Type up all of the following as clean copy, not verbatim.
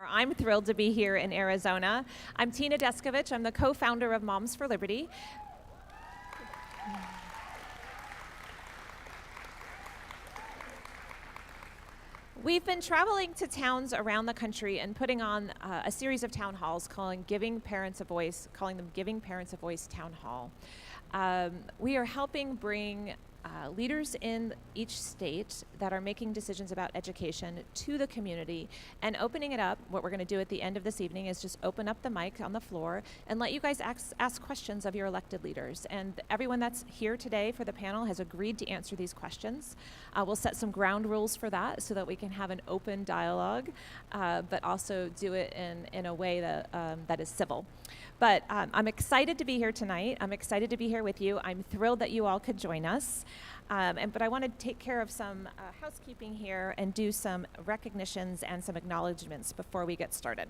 I'm thrilled to be here in Arizona. I'm Tina Descovich. I'm the co-founder of Moms for Liberty. We've been traveling to towns around the country and putting on a series of town halls calling them Giving Parents a Voice Town Hall. We are helping bring leaders in each state that are making decisions about education to the community and opening it up. What we're going to do at the end of this evening is just open up the mic on the floor and let you guys ask questions of your elected leaders. And everyone that's here today for the panel has agreed to answer these questions. We'll set some ground rules for that so that we can have an open dialogue, but also do it in a way that is civil. But I'm excited to be here tonight. I'm excited to be here with you. I'm thrilled that you all could join us. But I want to take care of some housekeeping here and do some recognitions and some acknowledgments before we get started.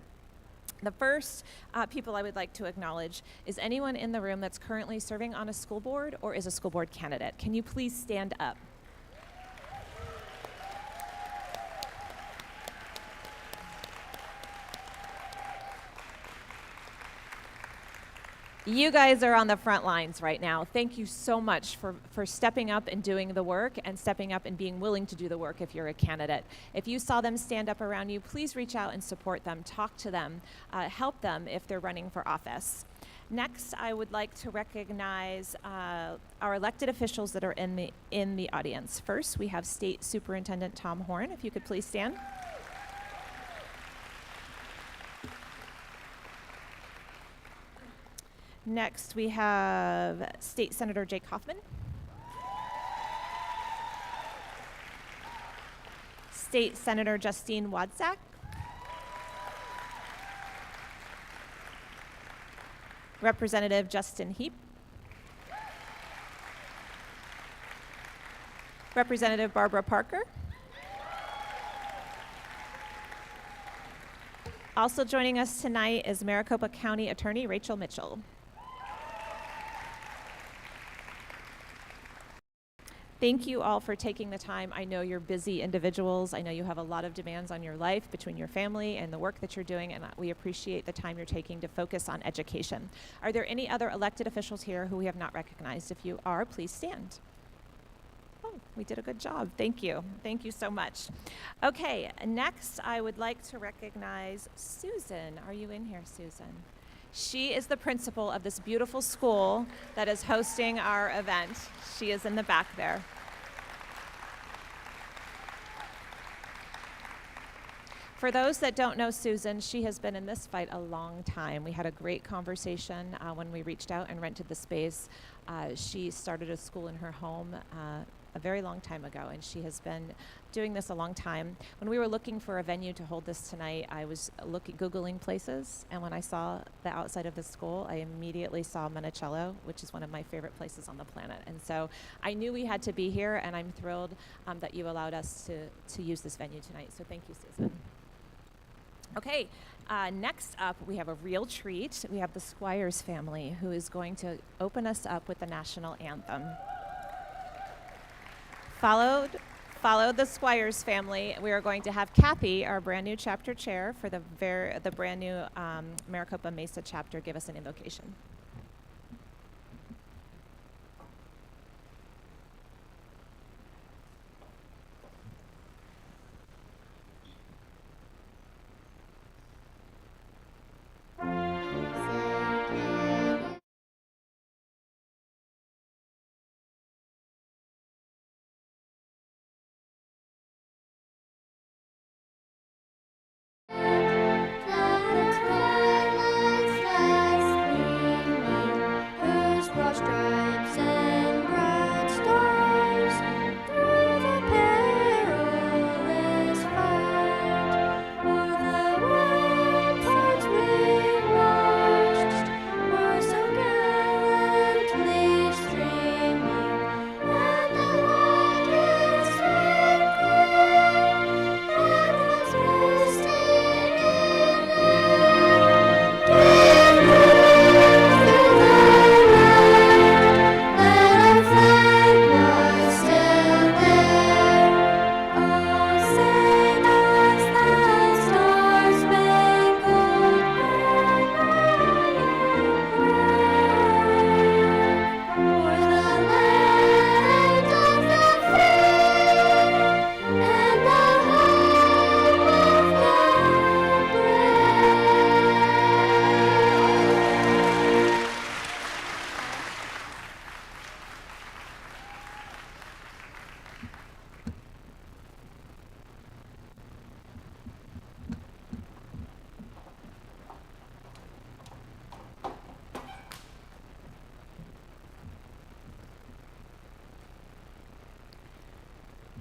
The first people I would like to acknowledge is anyone in the room that's currently serving on a school board or is a school board candidate. Can you please stand up? You guys are on the front lines right now. Thank you so much for stepping up and doing the work and stepping up and being willing to do the work if you're a candidate. If you saw them stand up around you, please reach out and support them, talk to them, help them if they're running for office. Next, I would like to recognize our elected officials that are in the audience. First, we have State Superintendent Tom Horne. If you could please stand. Next, we have State Senator Jake Hoffman. State Senator Justine Wadzak. Representative Justin Heap. Representative Barbara Parker. Also joining us tonight is Maricopa County Attorney Rachel Mitchell. Thank you all for taking the time. I know you're busy individuals. I know you have a lot of demands on your life between your family and the work that you're doing, and we appreciate the time you're taking to focus on education. Are there any other elected officials here who we have not recognized? If you are, please stand. Oh, we did a good job. Thank you. Thank you so much. Okay, next I would like to recognize Susan. Are you in here, Susan? She is the principal of this beautiful school that is hosting our event. She is in the back there. For those that don't know Susan, she has been in this fight a long time. We had a great conversation when we reached out and rented the space. She started a school in her home a very long time ago, and she has been doing this a long time. When we were looking for a venue to hold this tonight, I was Googling places, and when I saw the outside of the school, I immediately saw Monticello, which is one of my favorite places on the planet. And so I knew we had to be here, and I'm thrilled that you allowed us to use this venue tonight. So thank you, Susan. Okay, next up, we have a real treat. We have the Speers family, who is going to open us up with the national anthem. Followed the Speers family, we are going to have Kathy, our brand new chapter chair for the brand new Maricopa Mesa chapter, give us an invocation.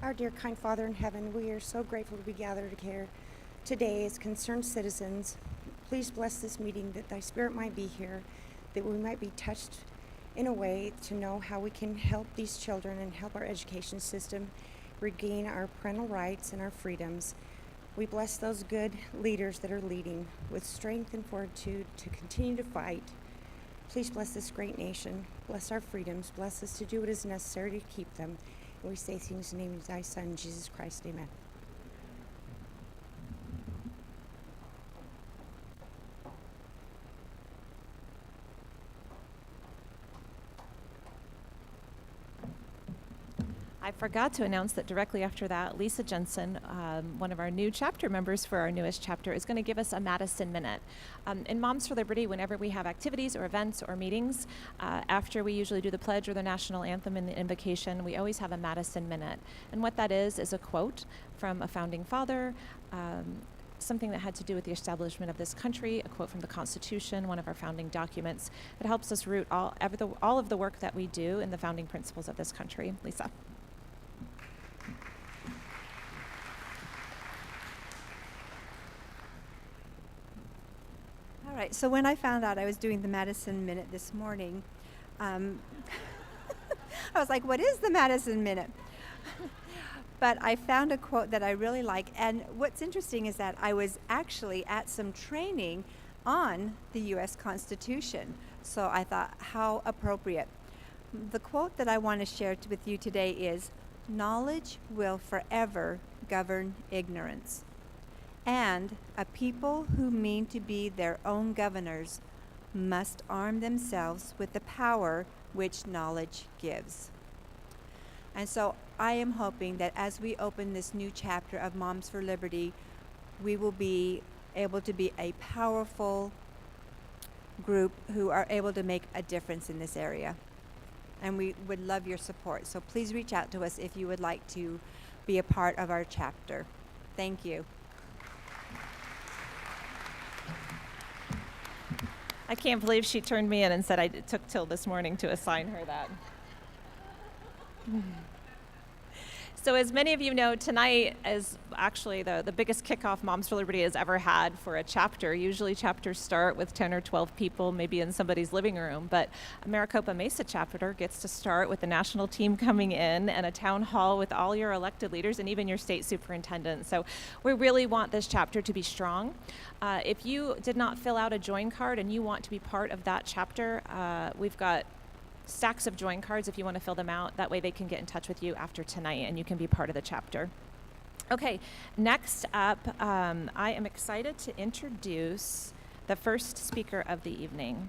Our dear kind Father in heaven, we are so grateful to be gathered here today as concerned citizens. Please bless this meeting that thy spirit might be here, that we might be touched in a way to know how we can help these children and help our education system regain our parental rights and our freedoms. We bless those good leaders that are leading with strength and fortitude to continue to fight. Please bless this great nation, bless our freedoms, bless us to do what is necessary to keep them. And we say things in the name of thy Son, Jesus Christ, amen. I forgot to announce that directly after that, Lisa Jensen, one of our new chapter members for our newest chapter, is going to give us a Madison Minute. In Moms for Liberty, whenever we have activities or events or meetings, after we usually do the pledge or the national anthem and the invocation, we always have a Madison Minute. And what that is a quote from a founding father, something that had to do with the establishment of this country, a quote from the Constitution, one of our founding documents. It helps us root all of the work that we do in the founding principles of this country. Lisa. All right, so when I found out I was doing the Madison Minute this morning, I was like, what is the Madison Minute? But I found a quote that I really like, and what's interesting is that I was actually at some training on the U.S. Constitution, so I thought, how appropriate. The quote that I want to share with you today is, "Knowledge will forever govern ignorance. And a people who mean to be their own governors must arm themselves with the power which knowledge gives." And so I am hoping that as we open this new chapter of Moms for Liberty, we will be able to be a powerful group who are able to make a difference in this area. And we would love your support. So please reach out to us if you would like to be a part of our chapter. Thank you. I can't believe she turned me in and said it took till this morning to assign her that. So as many of you know, tonight is actually the biggest kickoff Moms for Liberty has ever had for a chapter. Usually chapters start with 10 or 12 people, maybe in somebody's living room, but a Maricopa Mesa chapter gets to start with the national team coming in and a town hall with all your elected leaders and even your state superintendent. So we really want this chapter to be strong. If you did not fill out a join card and you want to be part of that chapter, we've got stacks of join cards if you want to fill them out. That way they can get in touch with you after tonight and you can be part of the chapter. Okay, next up, I am excited to introduce the first speaker of the evening.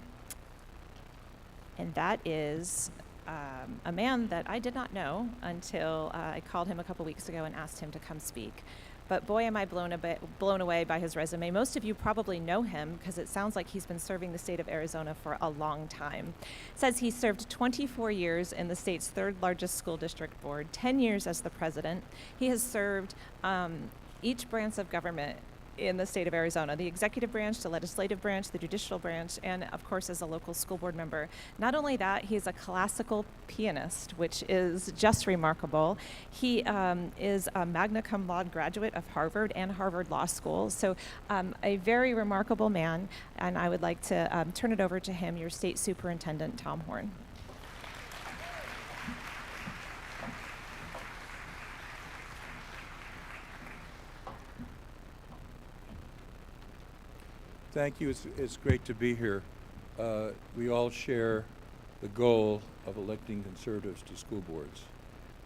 And that is a man that I did not know until I called him a couple weeks ago and asked him to come speak. But boy, am I blown away by his resume. Most of you probably know him because it sounds like he's been serving the state of Arizona for a long time. It says he served 24 years in the state's third largest school district board, 10 years as the president. He has served each branch of government in the state of Arizona, the executive branch, the legislative branch, the judicial branch, and of course as a local school board member. Not only that, he's a classical pianist, which is just remarkable. He is a magna cum laude graduate of Harvard and Harvard Law School, so a very remarkable man, and I would like to turn it over to him, your state superintendent, Tom Horne. Thank you. It's great to be here. We all share the goal of electing conservatives to school boards,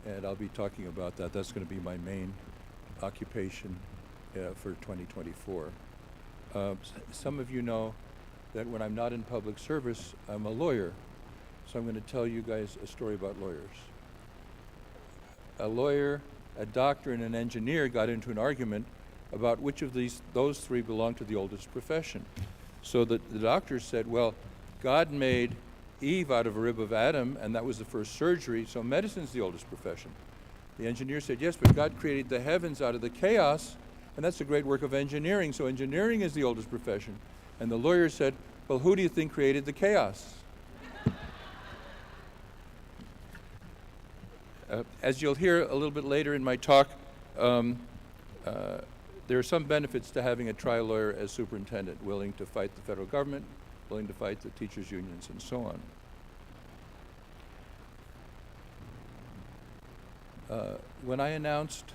and I'll be talking about that. That's going to be my main occupation for 2024. Some of you know that when I'm not in public service, I'm a lawyer. So I'm going to tell you guys a story about lawyers. A lawyer, a doctor, and an engineer got into an argument about which of those three belong to the oldest profession. So the doctor said, well, God made Eve out of a rib of Adam, and that was the first surgery, so medicine's the oldest profession. The engineer said, yes, but God created the heavens out of the chaos, and that's the great work of engineering, so engineering is the oldest profession. And the lawyer said, well, who do you think created the chaos? As you'll hear a little bit later in my talk, there are some benefits to having a trial lawyer as superintendent, willing to fight the federal government, willing to fight the teachers' unions, and so on. When I announced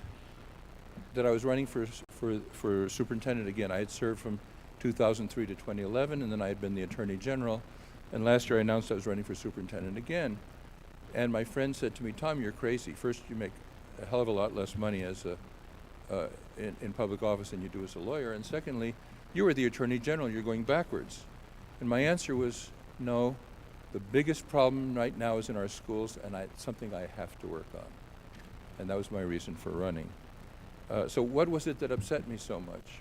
that I was running for superintendent again, I had served from 2003 to 2011, and then I had been the Attorney General, and last year I announced I was running for superintendent again. And my friend said to me, "Tom, you're crazy. First, you make a hell of a lot less money as in public office than you do as a lawyer, and secondly, you were the Attorney General, you're going backwards." And my answer was, no, the biggest problem right now is in our schools, and it's something I have to work on. And that was my reason for running. So what was it that upset me so much?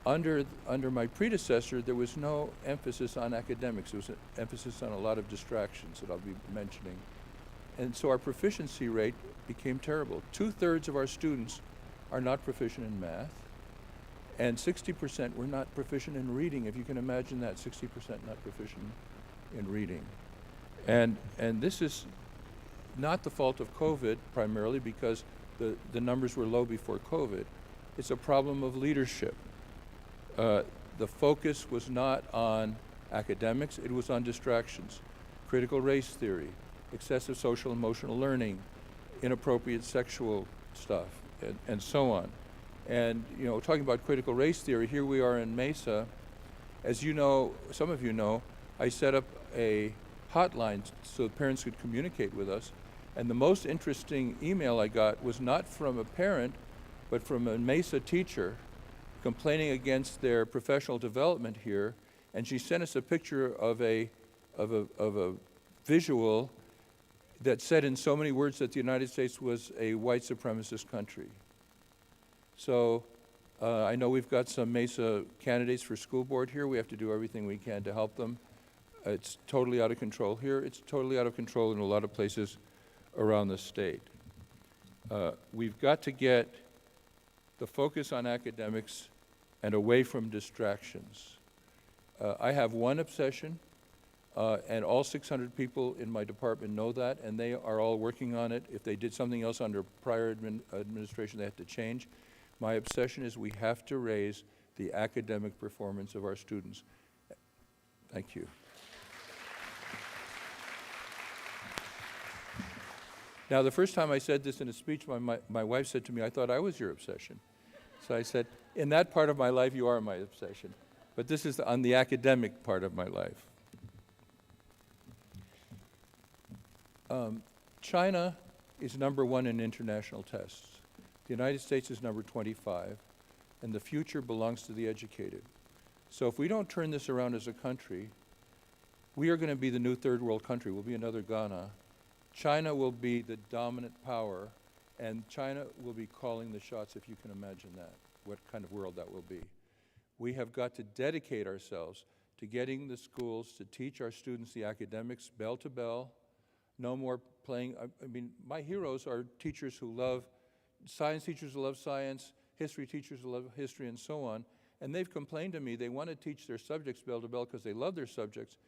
Under my predecessor, there was no emphasis on academics. There was an emphasis on a lot of distractions that I'll be mentioning. And so our proficiency rate became terrible. 2/3 of our students are not proficient in math, and 60% were not proficient in reading. If you can imagine that, 60% not proficient in reading. And this is not the fault of COVID primarily, because the numbers were low before COVID. It's a problem of leadership. The focus was not on academics, it was on distractions. Critical race theory, excessive social emotional learning, inappropriate sexual stuff, and so on. And talking about critical race theory, here we are in Mesa. As you know, some of you know, I set up a hotline so parents could communicate with us. And the most interesting email I got was not from a parent, but from a Mesa teacher complaining against their professional development here. And she sent us a picture of a visual that said in so many words that the United States was a white supremacist country. So I know we've got some Mesa candidates for school board here. We have to do everything we can to help them. It's totally out of control here. It's totally out of control in a lot of places around the state. We've got to get the focus on academics and away from distractions. I have one obsession, and all 600 people in my department know that, and they are all working on it. If they did something else under prior administration, they had to change. My obsession is we have to raise the academic performance of our students. Thank you. Now, the first time I said this in a speech, my wife said to me, "I thought I was your obsession." So I said, "In that part of my life, you are my obsession. But this is on the academic part of my life." China is #1 in international tests. The United States is number 25, and the future belongs to the educated. So if we don't turn this around as a country, we are going to be the new third world country. We'll be another Ghana. China will be the dominant power, and China will be calling the shots, if you can imagine that, what kind of world that will be. We have got to dedicate ourselves to getting the schools to teach our students the academics bell to bell. No more playing. I mean, my heroes are teachers who love science, teachers who love science, history teachers who love history, and so on. And they've complained to me they want to teach their subjects bell to bell because they love their subjects,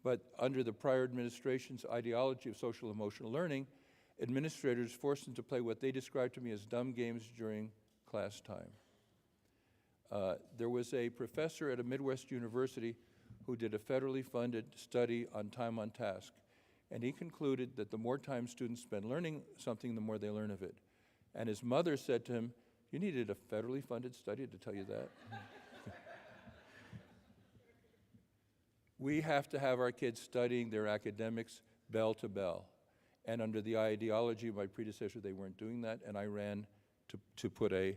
but under the prior administration's ideology of social emotional learning, administrators forced them to play what they described to me as dumb games during class time. There was a professor at a Midwest university who did a federally funded study on time on task, and he concluded that the more time students spend learning something, the more they learn of it. And his mother said to him, "You needed a federally funded study to tell you that?" We have to have our kids studying their academics bell to bell. And under the ideology of my predecessor, they weren't doing that, and I ran to put a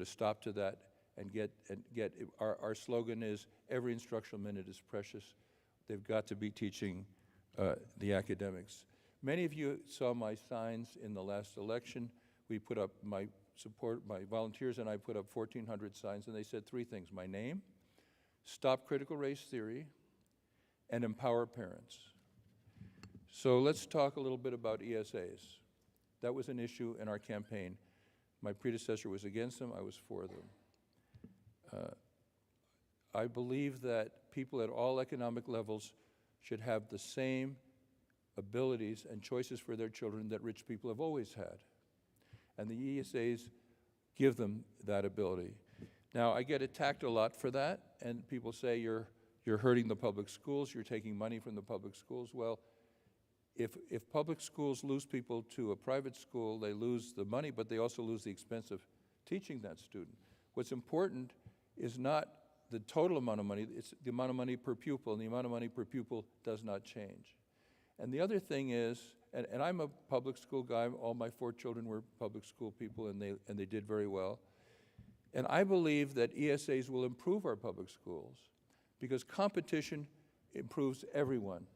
stop to that and get our slogan is every instructional minute is precious. They've got to be teaching the academics. Many of you saw my signs in the last election. We put up my volunteers and I put up 1,400 signs, and they said three things: my name, stop critical race theory, and empower parents. So let's talk a little bit about ESAs. That was an issue in our campaign. My predecessor was against them, I was for them. I believe that people at all economic levels should have the same abilities and choices for their children that rich people have always had. And the ESAs give them that ability. Now, I get attacked a lot for that, and people say you're hurting the public schools, you're taking money from the public schools. Well, if public schools lose people to a private school, they lose the money, but they also lose the expense of teaching that student. What's important is not the total amount of money, it's the amount of money per pupil, and the amount of money per pupil does not change. And the other thing is, and I'm a public school guy, all my 4 children were public school people, and they did very well. And I believe that ESAs will improve our public schools because competition improves everyone.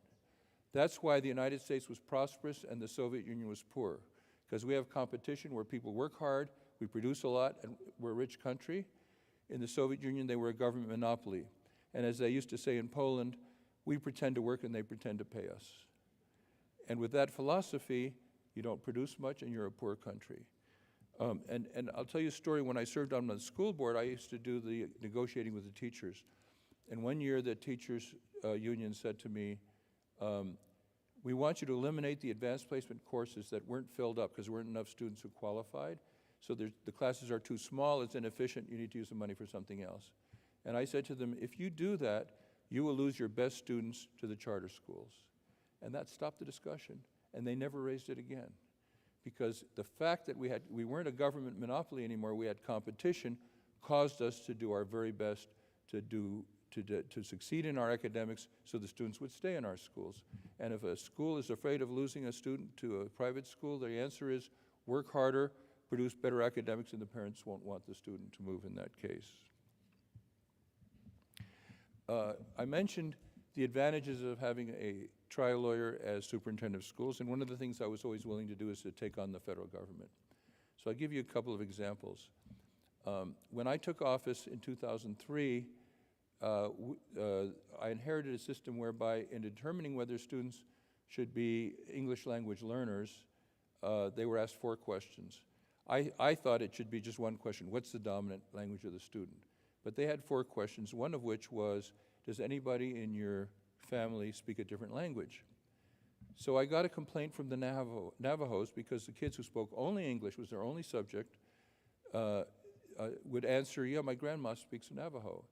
That's why the United States was prosperous and the Soviet Union was poor, because we have competition where people work hard, we produce a lot, and we're a rich country. In the Soviet Union, they were a government monopoly. And as they used to say in Poland, we pretend to work and they pretend to pay us. And with that philosophy, you don't produce much and you're a poor country. And I'll tell you a story. When I served on the school board, I used to do the negotiating with the teachers. And one year the teachers union said to me, we want you to eliminate the advanced placement courses that weren't filled up because there weren't enough students who qualified. So the classes are too small, it's inefficient, you need to use the money for something else. And I said to them, if you do that, you will lose your best students to the charter schools. And that stopped the discussion, and they never raised it again. Because the fact that we weren't a government monopoly anymore, we had competition, caused us to do our very best to succeed in our academics so the students would stay in our schools. And if a school is afraid of losing a student to a private school, the answer is work harder, produce better academics, and the parents won't want the student to move in that case. I mentioned the advantages of having a trial lawyer as superintendent of schools, and one of the things I was always willing to do is to take on the federal government. So I'll give you a couple of examples. When I took office in 2003, I inherited a system whereby in determining whether students should be English language learners, they were asked 4 questions. I thought it should be just one question, what's the dominant language of the student? But they had 4 questions, one of which was, does anybody in your family speak a different language? So I got a complaint from the Navajos because the kids who spoke only English, was their only subject, would answer, yeah, my grandma speaks Navajo.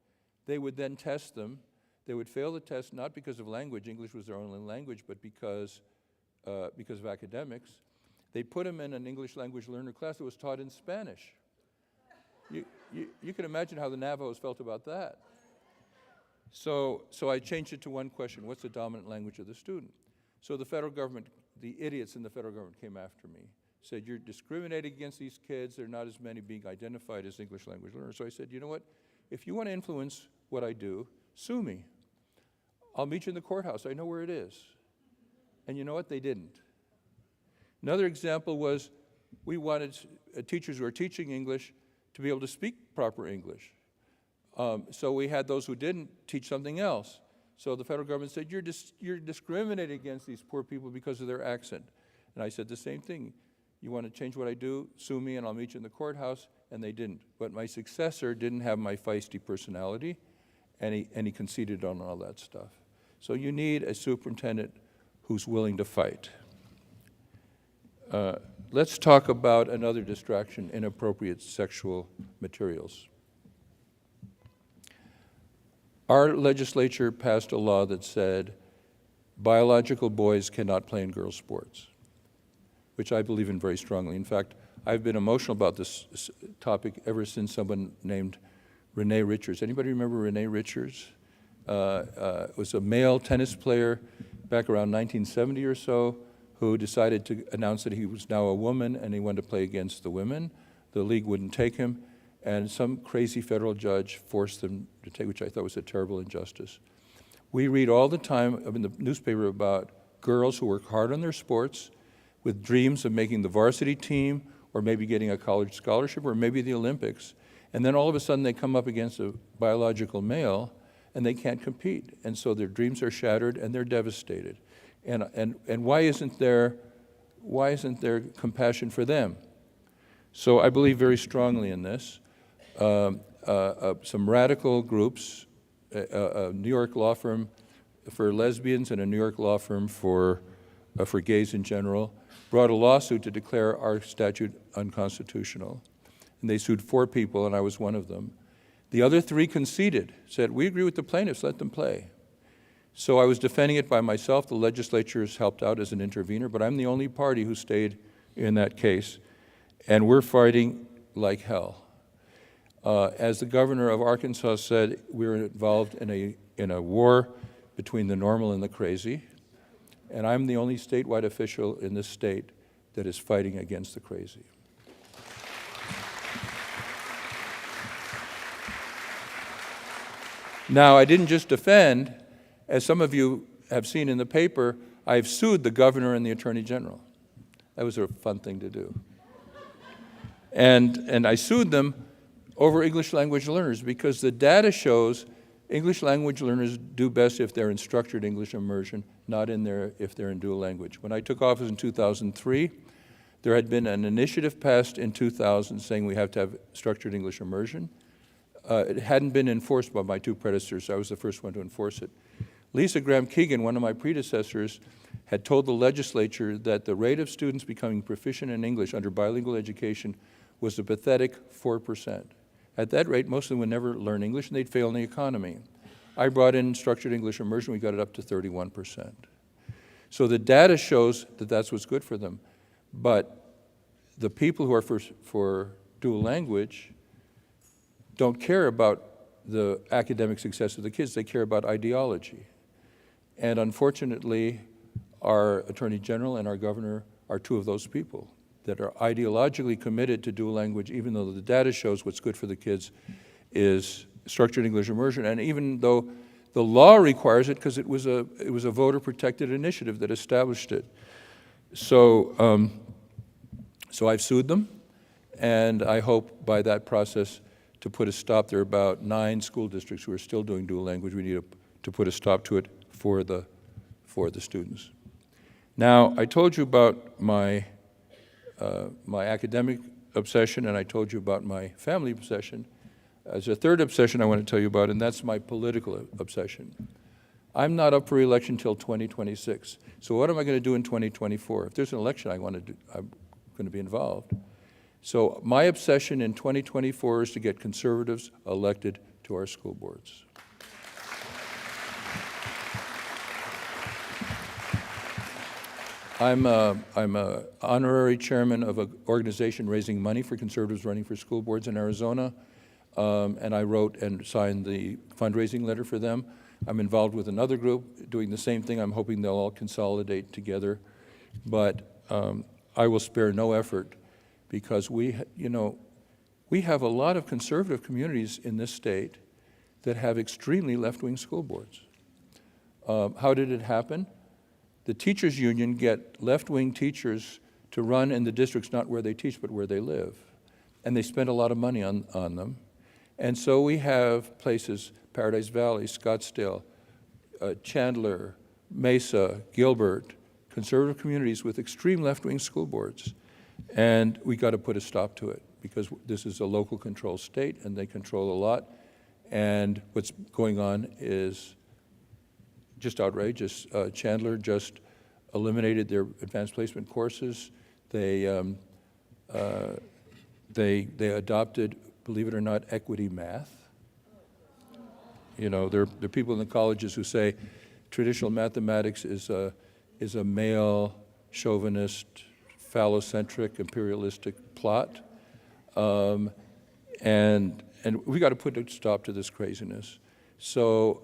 They would then test them. They would fail the test not because of language, English was their only language, but because of academics. They put them in an English language learner class that was taught in Spanish. You can imagine how the Navajos felt about that. So I changed it to one question, what's the dominant language of the student? So the federal government, the idiots in the federal government came after me, said, you're discriminating against these kids, there are not as many being identified as English language learners. So I said, you know what, if you want to influence what I do, sue me. I'll meet you in the courthouse, I know where it is. And you know what, they didn't. Another example was, we wanted teachers who are teaching English to be able to speak proper English. So we had those who didn't teach something else. So the federal government said, you're discriminating against these poor people because of their accent. And I said the same thing. You want to change what I do, sue me and I'll meet you in the courthouse, and they didn't. But my successor didn't have my feisty personality, and he conceded on all that stuff. So you need a superintendent who's willing to fight. Let's talk about another distraction, inappropriate sexual materials. Our legislature passed a law that said biological boys cannot play in girls' sports, which I believe in very strongly. In fact, I've been emotional about this topic ever since someone named Renee Richards. Anybody remember Renee Richards? Was a male tennis player back around 1970 or so who decided to announce that he was now a woman and he wanted to play against the women. The league wouldn't take him, and some crazy federal judge forced them to take, which I thought was a terrible injustice. We read all the time in the newspaper about girls who work hard on their sports with dreams of making the varsity team or maybe getting a college scholarship or maybe the Olympics, and then all of a sudden they come up against a biological male and they can't compete, and so their dreams are shattered and they're devastated. And why isn't there compassion for them? So I believe very strongly in this. Some radical groups, a New York law firm for lesbians and a New York law firm for for gays in general, brought a lawsuit to declare our statute unconstitutional. And they sued 4 people, and I was one of them. The other 3 conceded, said, we agree with the plaintiffs, let them play. So I was defending it by myself. The legislature has helped out as an intervener, but I'm the only party who stayed in that case. And we're fighting like hell. As the governor of Arkansas said, we're involved in a war between the normal and the crazy. And I'm the only statewide official in this state that is fighting against the crazy. Now, I didn't just defend. As some of you have seen in the paper, I've sued the governor and the attorney general. That was a fun thing to do. And I sued them over English language learners because the data shows English language learners do best if they're in structured English immersion, not if they're in dual language. When I took office in 2003, there had been an initiative passed in 2000 saying we have to have structured English immersion. It hadn't been enforced by my 2 predecessors. I was the first one to enforce it. Lisa Graham Keegan, one of my predecessors, had told the legislature that the rate of students becoming proficient in English under bilingual education was a pathetic 4%. At that rate, most of them would never learn English and they'd fail in the economy. I brought in structured English immersion, we got it up to 31%. So the data shows that that's what's good for them. But the people who are for dual language don't care about the academic success of the kids, they care about ideology. And unfortunately, our Attorney General and our Governor are 2 of those people that are ideologically committed to dual language, even though the data shows what's good for the kids is structured English immersion, and even though the law requires it because it was a voter-protected initiative that established it. So, so I've sued them, and I hope by that process to put a stop. There are about 9 school districts who are still doing dual language. We need to put a stop to it for the students. Now, I told you about my academic obsession, and I told you about my family obsession. There's a third obsession I want to tell you about, and that's my political obsession. I'm not up for re-election until 2026. So what am I going to do in 2024? If there's an election I'm going to be involved. So my obsession in 2024 is to get conservatives elected to our school boards. I'm an honorary chairman of an organization raising money for conservatives running for school boards in Arizona, and I wrote and signed the fundraising letter for them. I'm involved with another group doing the same thing. I'm hoping they'll all consolidate together, but I will spare no effort because we have a lot of conservative communities in this state that have extremely left-wing school boards. How did it happen? The teachers union get left-wing teachers to run in the districts not where they teach but where they live. And they spend a lot of money on them. And so we have places, Paradise Valley, Scottsdale, Chandler, Mesa, Gilbert, conservative communities with extreme left-wing school boards. And we got to put a stop to it because this is a local control state and they control a lot. And what's going on is just outrageous. Chandler just eliminated their advanced placement courses. They adopted, believe it or not, equity math. You know, there are people in the colleges who say traditional mathematics is a male, chauvinist, phallocentric, imperialistic plot, and we got to put a stop to this craziness. So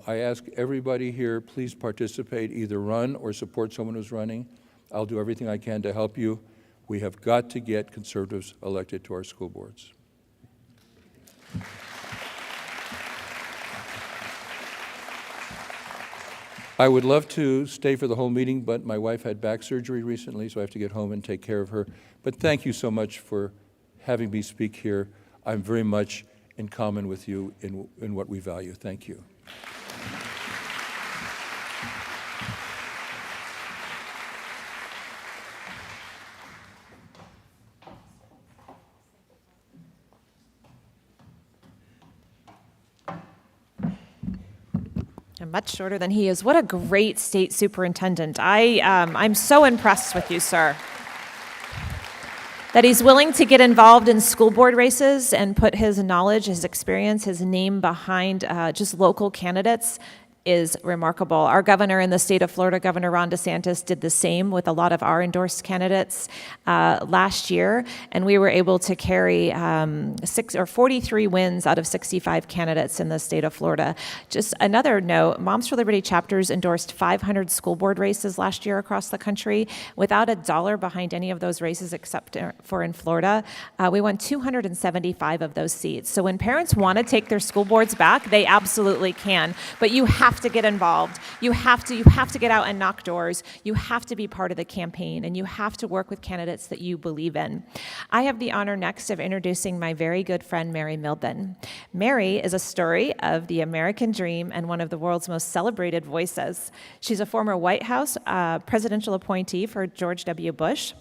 I ask everybody here, please participate, either run or support someone who's running. I'll do everything I can to help you. We have got to get conservatives elected to our school boards. I would love to stay for the whole meeting, but my wife had back surgery recently, so I have to get home and take care of her. But thank you so much for having me speak here. I'm very much in common with you in what we value. Thank you. I'm much shorter than he is. What a great state superintendent. I'm so impressed with you, sir. That he's willing to get involved in school board races and put his knowledge, his experience, his name behind just local candidates is remarkable. Our governor in the state of Florida, Governor Ron DeSantis, did the same with a lot of our endorsed candidates last year, and we were able to carry 43 wins out of 65 candidates in the state of Florida. Just another note, Moms for Liberty chapters endorsed 500 school board races last year across the country without a dollar behind any of those races except for in Florida. We won 275 of those seats. So when parents want to take their school boards back, they absolutely can, but you have to get involved. You have to get out and knock doors. You have to be part of the campaign, and you have to work with candidates that you believe in. I have the honor next of introducing my very good friend, Mary Millben. Mary is a story of the American dream and one of the world's most celebrated voices. She's a former White House presidential appointee for George W. Bush.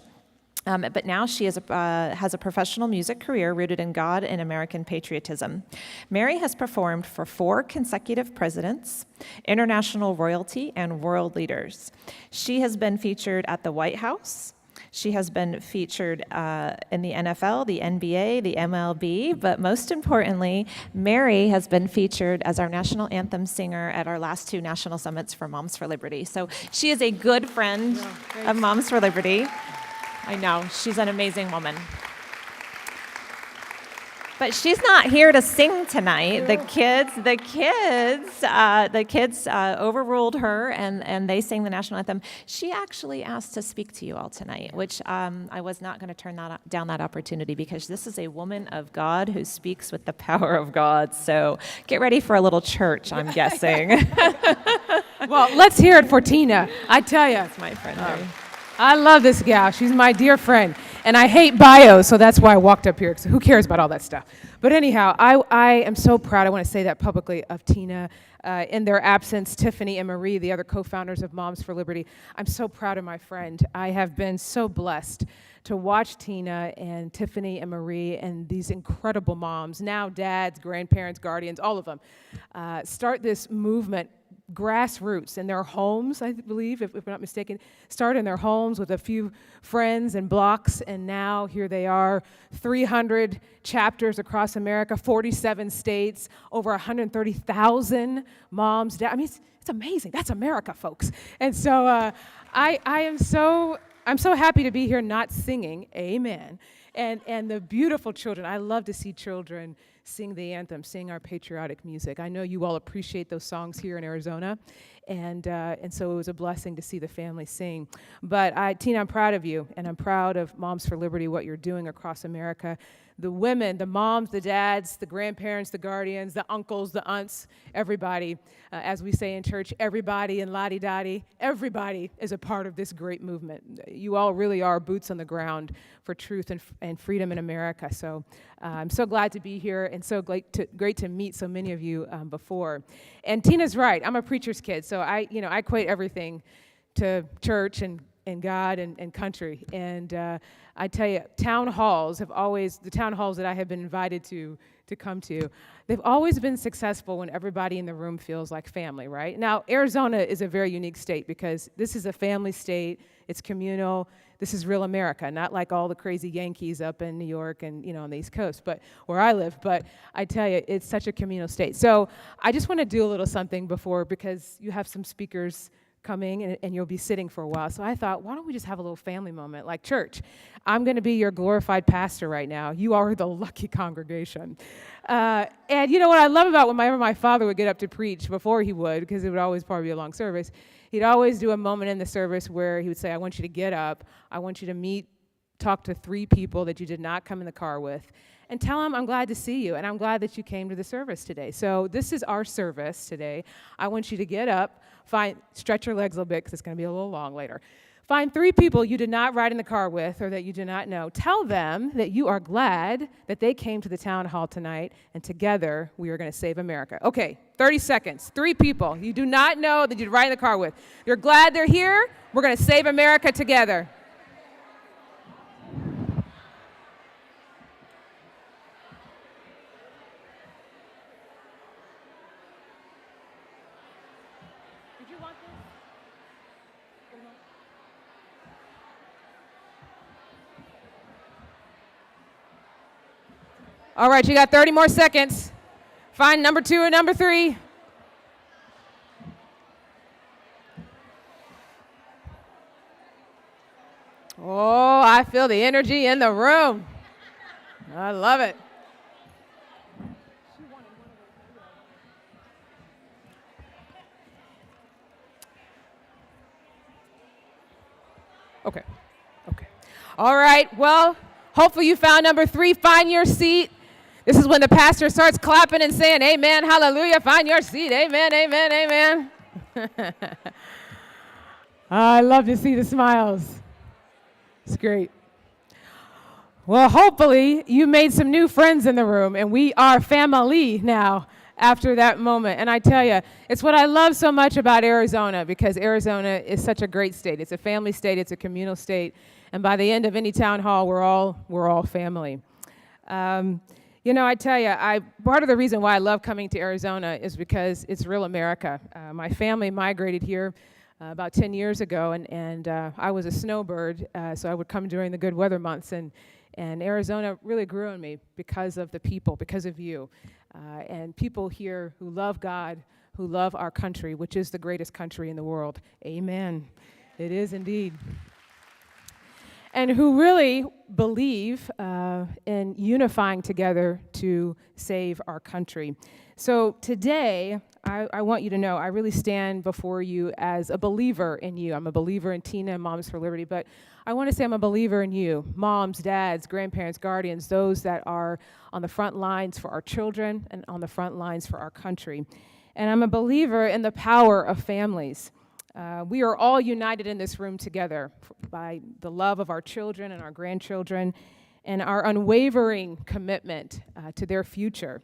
But now she has a professional music career rooted in God and American patriotism. Mary has performed for 4 consecutive presidents, international royalty, and world leaders. She has been featured at the White House. She has been featured in the NFL, the NBA, the MLB, but most importantly, Mary has been featured as our national anthem singer at our last 2 national summits for Moms for Liberty. So she is a good friend of Moms for Liberty. I know, she's an amazing woman. But she's not here to sing tonight. The kids overruled her, and they sang the national anthem. She actually asked to speak to you all tonight, which I was not going to turn down that opportunity, because this is a woman of God who speaks with the power of God. So get ready for a little church, I'm guessing. Well, let's hear it for Tina. I tell you. That's my friend, Mary. I love this gal. She's my dear friend. And I hate bios, so that's why I walked up here, because who cares about all that stuff? But anyhow, I am so proud, I want to say that publicly, of Tina. In their absence, Tiffany and Marie, the other co-founders of Moms for Liberty. I'm so proud of my friend. I have been so blessed to watch Tina and Tiffany and Marie and these incredible moms, now dads, grandparents, guardians, all of them, start this movement, grassroots, in their homes, I believe, if I'm not mistaken, start in their homes with a few friends and blocks, and now here they are, 300 chapters across America, 47 states, over 130,000 moms. I mean, it's amazing. That's America, folks. And so I'm so happy to be here, not singing, amen, and the beautiful children. I love to see children sing the anthem, sing our patriotic music. I know you all appreciate those songs here in Arizona, and so it was a blessing to see the family sing. But Tina, I'm proud of you, and I'm proud of Moms for Liberty, what you're doing across America. The women, the moms, the dads, the grandparents, the guardians, the uncles, the aunts, everybody, as we say in church, everybody and la-di-da-di, everybody is a part of this great movement. You all really are boots on the ground for truth and freedom in America. So I'm so glad to be here, and so great to meet so many of you before. And Tina's right. I'm a preacher's kid, so I equate everything to church and God and country. And I tell you, town halls the town halls that I have been invited to come to, they've always been successful when everybody in the room feels like family, right? Now, Arizona is a very unique state because this is a family state. It's communal. This is real America, not like all the crazy Yankees up in New York and, on the East Coast, but where I live. But I tell you, it's such a communal state. So I just want to do a little something because you have some speakers coming and you'll be sitting for a while. So I thought, why don't we just have a little family moment like church? I'm going to be your glorified pastor right now. You are the lucky congregation. And you know what I love about whenever my father would get up to preach, before he would, because it would always probably be a long service, he'd always do a moment in the service where he would say, I want you to get up. I want you to talk to 3 people that you did not come in the car with, and tell them I'm glad to see you, and I'm glad that you came to the service today. So this is our service today. I want you to get up, stretch your legs a little bit, because it's going to be a little long later. Find 3 people you did not ride in the car with or that you do not know. Tell them that you are glad that they came to the town hall tonight, and together we are going to save America. Okay, 30 seconds. 3 people you do not know that you'd ride in the car with. You're glad they're here. We're going to save America together. All right, you got 30 more seconds. Find number 2 and number 3. Oh, I feel the energy in the room. I love it. Okay. All right, well, hopefully you found number 3. Find your seat. This is when the pastor starts clapping and saying, amen, hallelujah, find your seat, amen, amen, amen. I love to see the smiles. It's great. Well, hopefully you made some new friends in the room, and we are family now after that moment. And I tell you, it's what I love so much about Arizona, because Arizona is such a great state. It's a family state. It's a communal state. And by the end of any town hall, we're all family. I tell you, part of the reason why I love coming to Arizona is because it's real America. My family migrated here about 10 years ago, and I was a snowbird, so I would come during the good weather months. And Arizona really grew on me because of the people, because of you. And people here who love God, who love our country, which is the greatest country in the world. Amen. It is indeed. And who really believe in unifying together to save our country. So today, I want you to know I really stand before you as a believer in you. I'm a believer in Tina and Moms for Liberty, but I want to say I'm a believer in you, moms, dads, grandparents, guardians, those that are on the front lines for our children and on the front lines for our country. And I'm a believer in the power of families. We are all united in this room together by the love of our children and our grandchildren and our unwavering commitment to their future.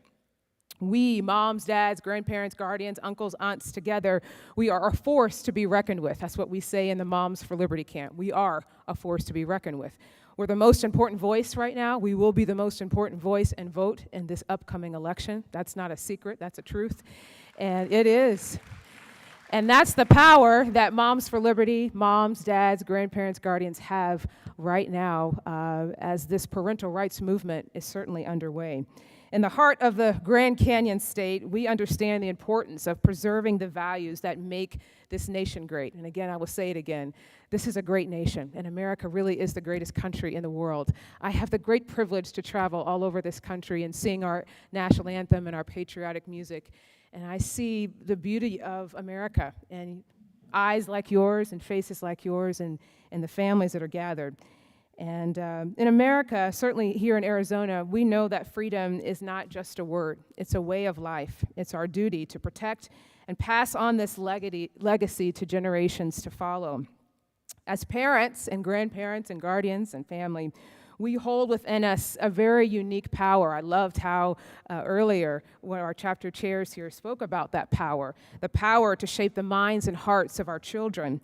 We, moms, dads, grandparents, guardians, uncles, aunts, together, we are a force to be reckoned with. That's what we say in the Moms for Liberty camp. We are a force to be reckoned with. We're the most important voice right now. We will be the most important voice and vote in this upcoming election. That's not a secret. That's a truth. And it is. And that's the power that Moms for Liberty, moms, dads, grandparents, guardians have right now as this parental rights movement is certainly underway. In the heart of the Grand Canyon State, we understand the importance of preserving the values that make this nation great. And again, I will say it again. This is a great nation, and America really is the greatest country in the world. I have the great privilege to travel all over this country and sing our national anthem and our patriotic music. And I see the beauty of America and eyes like yours and faces like yours and the families that are gathered. And in America, certainly here in Arizona, we know that freedom is not just a word. It's a way of life. It's our duty to protect and pass on this legacy to generations to follow. As parents and grandparents and guardians and family, we hold within us a very unique power. I loved how earlier when our chapter chairs here spoke about that power, the power to shape the minds and hearts of our children.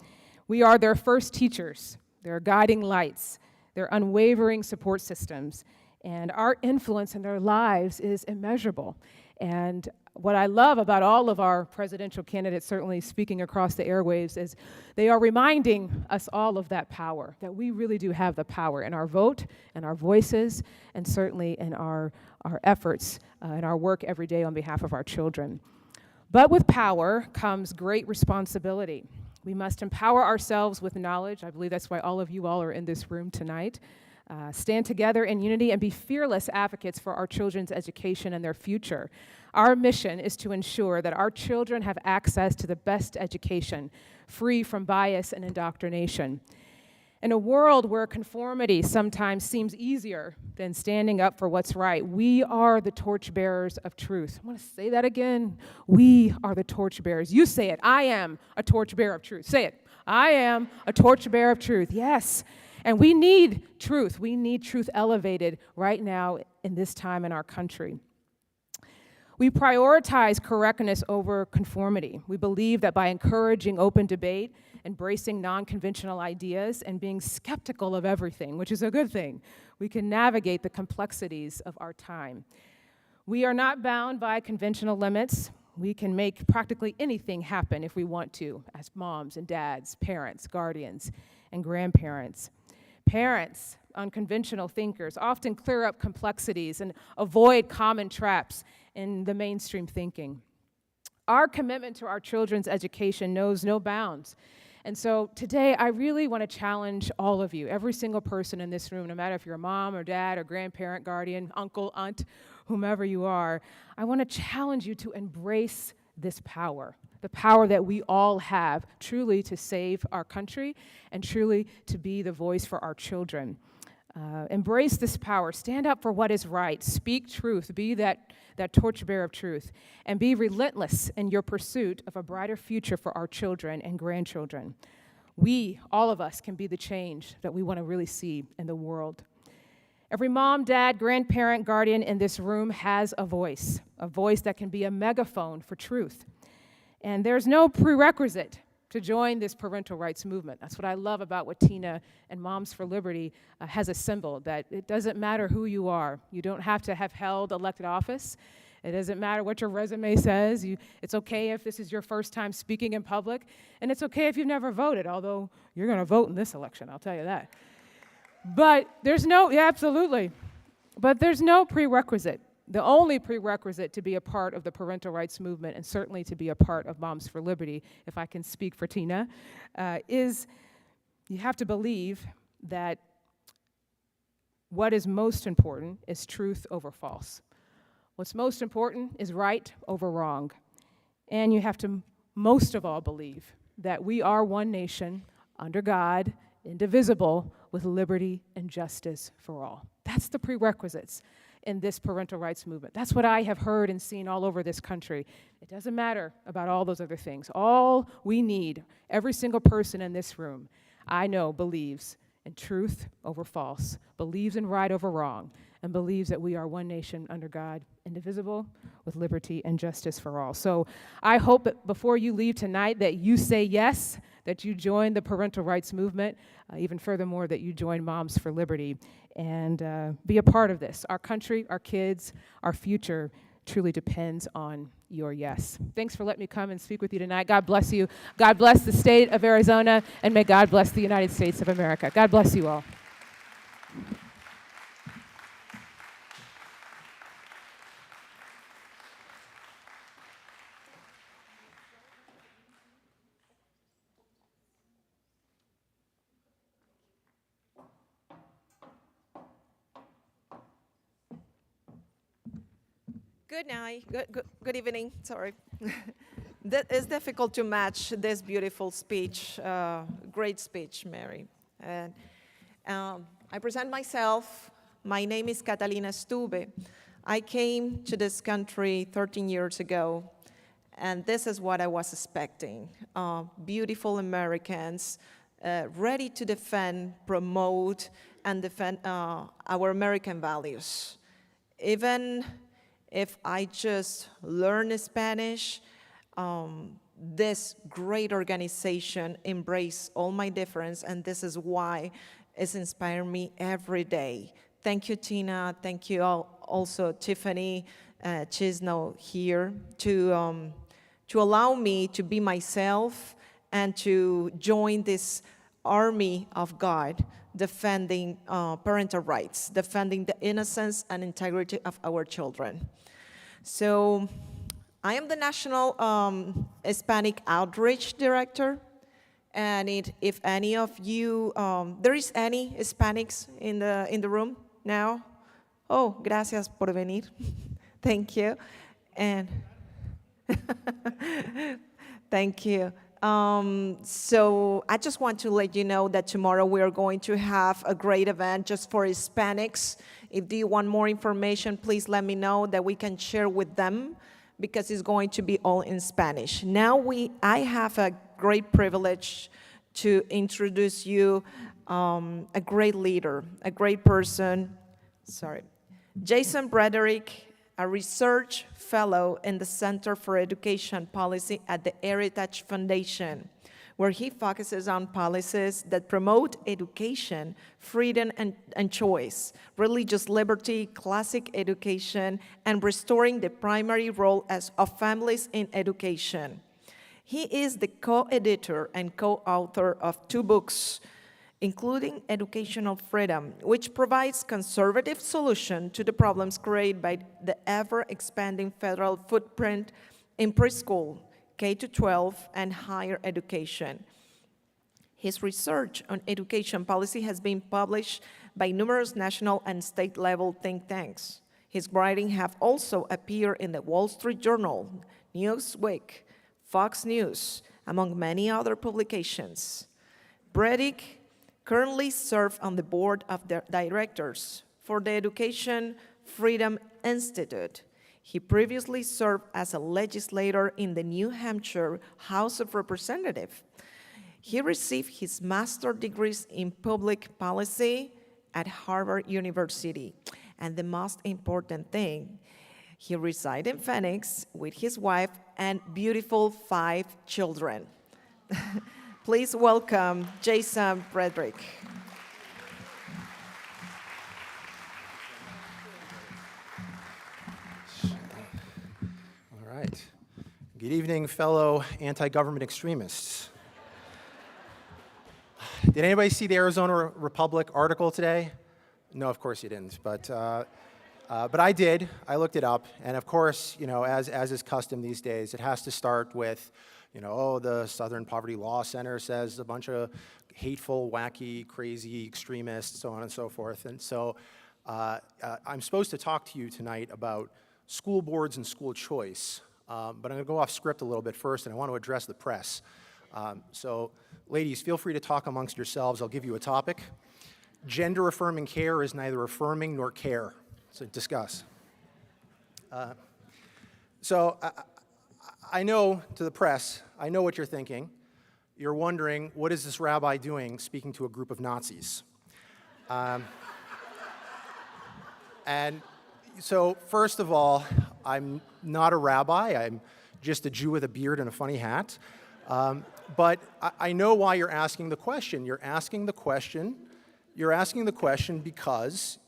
We are their first teachers, their guiding lights, their unwavering support systems, and our influence in their lives is immeasurable. And what I love about all of our presidential candidates, certainly speaking across the airwaves, is they are reminding us all of that power, that we really do have the power in our vote, and our voices, and certainly in our efforts and our work every day on behalf of our children. But with power comes great responsibility. We must empower ourselves with knowledge. I believe that's why all of you all are in this room tonight. Stand together in unity and be fearless advocates for our children's education and their future. Our mission is to ensure that our children have access to the best education, free from bias and indoctrination. In a world where conformity sometimes seems easier than standing up for what's right, we are the torchbearers of truth. I want to say that again. We are the torchbearers. You say it. I am a torchbearer of truth. Say it. I am a torchbearer of truth. Yes. And we need truth. We need truth elevated right now in this time in our country. We prioritize correctness over conformity. We believe that by encouraging open debate, embracing non-conventional ideas, and being skeptical of everything, which is a good thing, we can navigate the complexities of our time. We are not bound by conventional limits. We can make practically anything happen if we want to, as moms and dads, parents, guardians, and grandparents. Parents, unconventional thinkers, often clear up complexities and avoid common traps in the mainstream thinking. Our commitment to our children's education knows no bounds. And so today, I really want to challenge all of you, every single person in this room, no matter if you're a mom or dad or grandparent, guardian, uncle, aunt, whomever you are, I want to challenge you to embrace this power, the power that we all have truly to save our country and truly to be the voice for our children. Embrace this power. Stand up for what is right. Speak truth. Be that torchbearer of truth. And be relentless in your pursuit of a brighter future for our children and grandchildren. We, all of us, can be the change that we want to really see in the world. Every mom, dad, grandparent, guardian in this room has a voice that can be a megaphone for truth. And there's no prerequisite to join this parental rights movement. That's what I love about what Tina and Moms for Liberty has assembled, that it doesn't matter who you are. You don't have to have held elected office. It doesn't matter what your resume says. It's okay if this is your first time speaking in public, and it's okay if you've never voted, although you're going to vote in this election, I'll tell you that. But there's no, yeah, absolutely. But there's no prerequisite. The only prerequisite to be a part of the parental rights movement, and certainly to be a part of Moms for Liberty, if I can speak for Tina, is you have to believe that what is most important is truth over false. What's most important is right over wrong. And you have to most of all believe that we are one nation under God, indivisible, with liberty and justice for all. That's the prerequisites in this parental rights movement. That's what I have heard and seen all over this country. It doesn't matter about all those other things. All we need, every single person in this room, I know, believes in truth over false, believes in right over wrong, and believes that we are one nation under God, indivisible, with liberty and justice for all. So I hope that before you leave tonight that you say yes, that you join the parental rights movement, even furthermore, that you join Moms for Liberty and be a part of this. Our country, our kids, our future truly depends on your yes. Thanks for letting me come and speak with you tonight. God bless you. God bless the state of Arizona, and may God bless the United States of America. God bless you all. Good night, good evening, sorry. It's difficult to match this beautiful speech, great speech, Mary. And I present myself. My name is Catalina Stube. I came to this country 13 years ago, and this is what I was expecting. Beautiful Americans, ready to defend, promote, and defend our American values. Even if I just learn Spanish, this great organization embraces all my difference, and this is why it's inspiring me every day. Thank you, Tina. Thank you also, Tiffany Chisno here, to allow me to be myself and to join this army of God, defending parental rights, defending the innocence and integrity of our children. So I am the National Hispanic Outreach Director, and if any of you, there is any Hispanics in the room now? Oh, gracias por venir. Thank you. And thank you. So I just want to let you know that tomorrow we are going to have a great event just for Hispanics. If you want more information, please let me know that we can share with them, because it's going to be all in Spanish. Now I have a great privilege to introduce you a great leader, a great person. Jason Brederick, a research fellow in the Center for Education Policy at the Heritage Foundation, where he focuses on policies that promote education, freedom and choice, religious liberty, classic education, and restoring the primary role of families in education. He is the co-editor and co-author of 2 books including educational freedom, which provides conservative solution to the problems created by the ever-expanding federal footprint in preschool, K-12, and higher education. His research on education policy has been published by numerous national and state-level think tanks. His writings have also appeared in the Wall Street Journal, Newsweek, Fox News, among many other publications. Bredick currently serves on the board of directors for the Education Freedom Institute. He previously served as a legislator in the New Hampshire House of Representatives. He received his master's degrees in public policy at Harvard University. And the most important thing, he resides in Phoenix with his wife and beautiful 5 children. Please welcome Jason Frederick. All right. Good evening, fellow anti-government extremists. Did anybody see the Arizona Republic article today? No, of course you didn't, but I did. I looked it up, and of course, you know, as is custom these days, it has to start with, you know, oh, the Southern Poverty Law Center says a bunch of hateful, wacky, crazy extremists, so on and so forth. And so I'm supposed to talk to you tonight about school boards and school choice, but I'm going to go off script a little bit first, and I want to address the press. So, ladies, feel free to talk amongst yourselves. I'll give you a topic. Gender-affirming care is neither affirming nor care. So discuss. I know, to the press, I know what you're thinking. You're wondering, what is this rabbi doing speaking to a group of Nazis? And so, first of all, I'm not a rabbi. I'm just a Jew with a beard and a funny hat. But I know why you're asking the question. You're asking the question because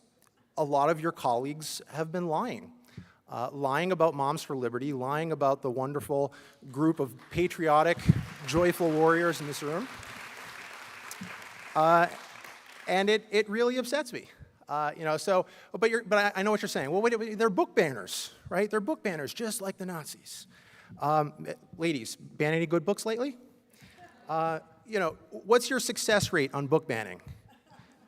a lot of your colleagues have been lying. Lying about Moms for Liberty, lying about the wonderful group of patriotic, joyful warriors in this room. And it really upsets me. But I know what you're saying. Well, wait, they're book banners, right? They're book banners, just like the Nazis. Ladies, ban any good books lately? What's your success rate on book banning?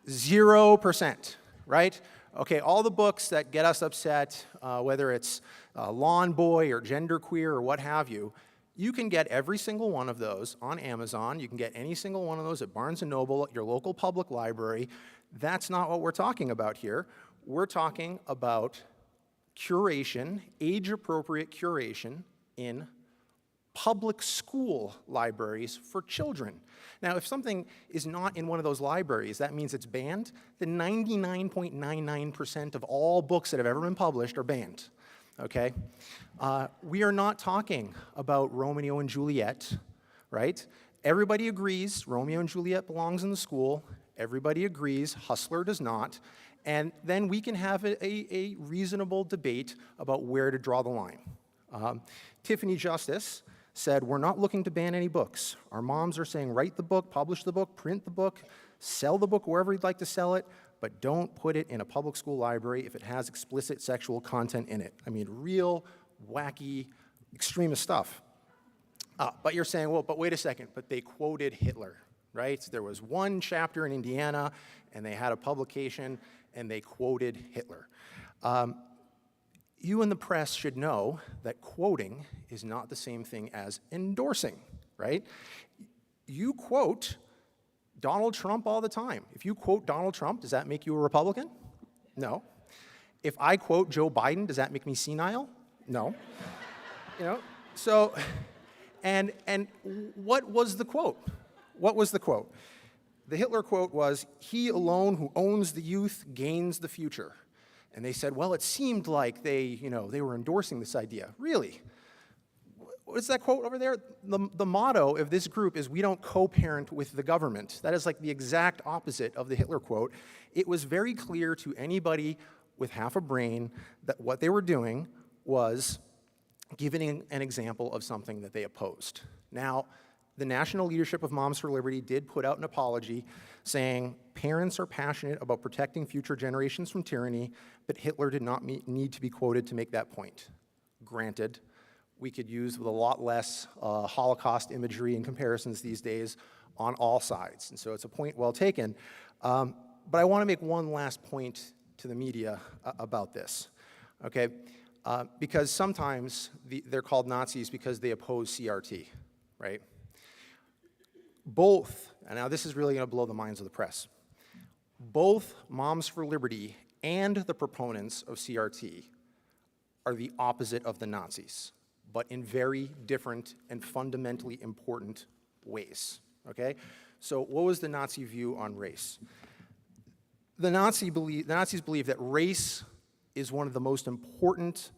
0%, right? Okay, all the books that get us upset, whether it's Lawn Boy or Genderqueer or what have you, you can get every single one of those on Amazon. You can get any single one of those at Barnes & Noble, at your local public library. That's not what we're talking about here. We're talking about curation, age-appropriate curation in public school libraries for children. Now, if something is not in one of those libraries, that means it's banned, then 99.99% of all books that have ever been published are banned, okay? We are not talking about Romeo and Juliet, right? Everybody agrees Romeo and Juliet belongs in the school. Everybody agrees Hustler does not. And then we can have a reasonable debate about where to draw the line. Tiffany Justice said, we're not looking to ban any books. Our moms are saying, write the book, publish the book, print the book, sell the book wherever you'd like to sell it, but don't put it in a public school library if it has explicit sexual content in it. I mean, real, wacky, extremist stuff. But you're saying, well, but wait a second, but they quoted Hitler, right? There was one chapter in Indiana, and they had a publication, and they quoted Hitler. You in the press should know that quoting is not the same thing as endorsing, right? You quote Donald Trump all the time. If you quote Donald Trump, does that make you a Republican? No. If I quote Joe Biden, does that make me senile? No. So, and what was the quote? What was the quote? The Hitler quote was, "He alone who owns the youth gains the future." And they said, well, it seemed like they were endorsing this idea. Really? What's that quote over there? The motto of this group is, we don't co-parent with the government. That is like the exact opposite of the Hitler quote. It was very clear to anybody with half a brain that what they were doing was giving an example of something that they opposed. Now, the national leadership of Moms for Liberty did put out an apology saying parents are passionate about protecting future generations from tyranny, but Hitler did not need to be quoted to make that point. Granted, we could use with a lot less Holocaust imagery and comparisons these days on all sides, and so it's a point well taken. But I want to make one last point to the media about this, okay? Because sometimes they're called Nazis because they oppose CRT, right? Both, and now this is really going to blow the minds of the press, both Moms for Liberty and the proponents of CRT are the opposite of the Nazis, but in very different and fundamentally important ways, okay? So what was the Nazi view on race? The Nazis believe that race is one of the most important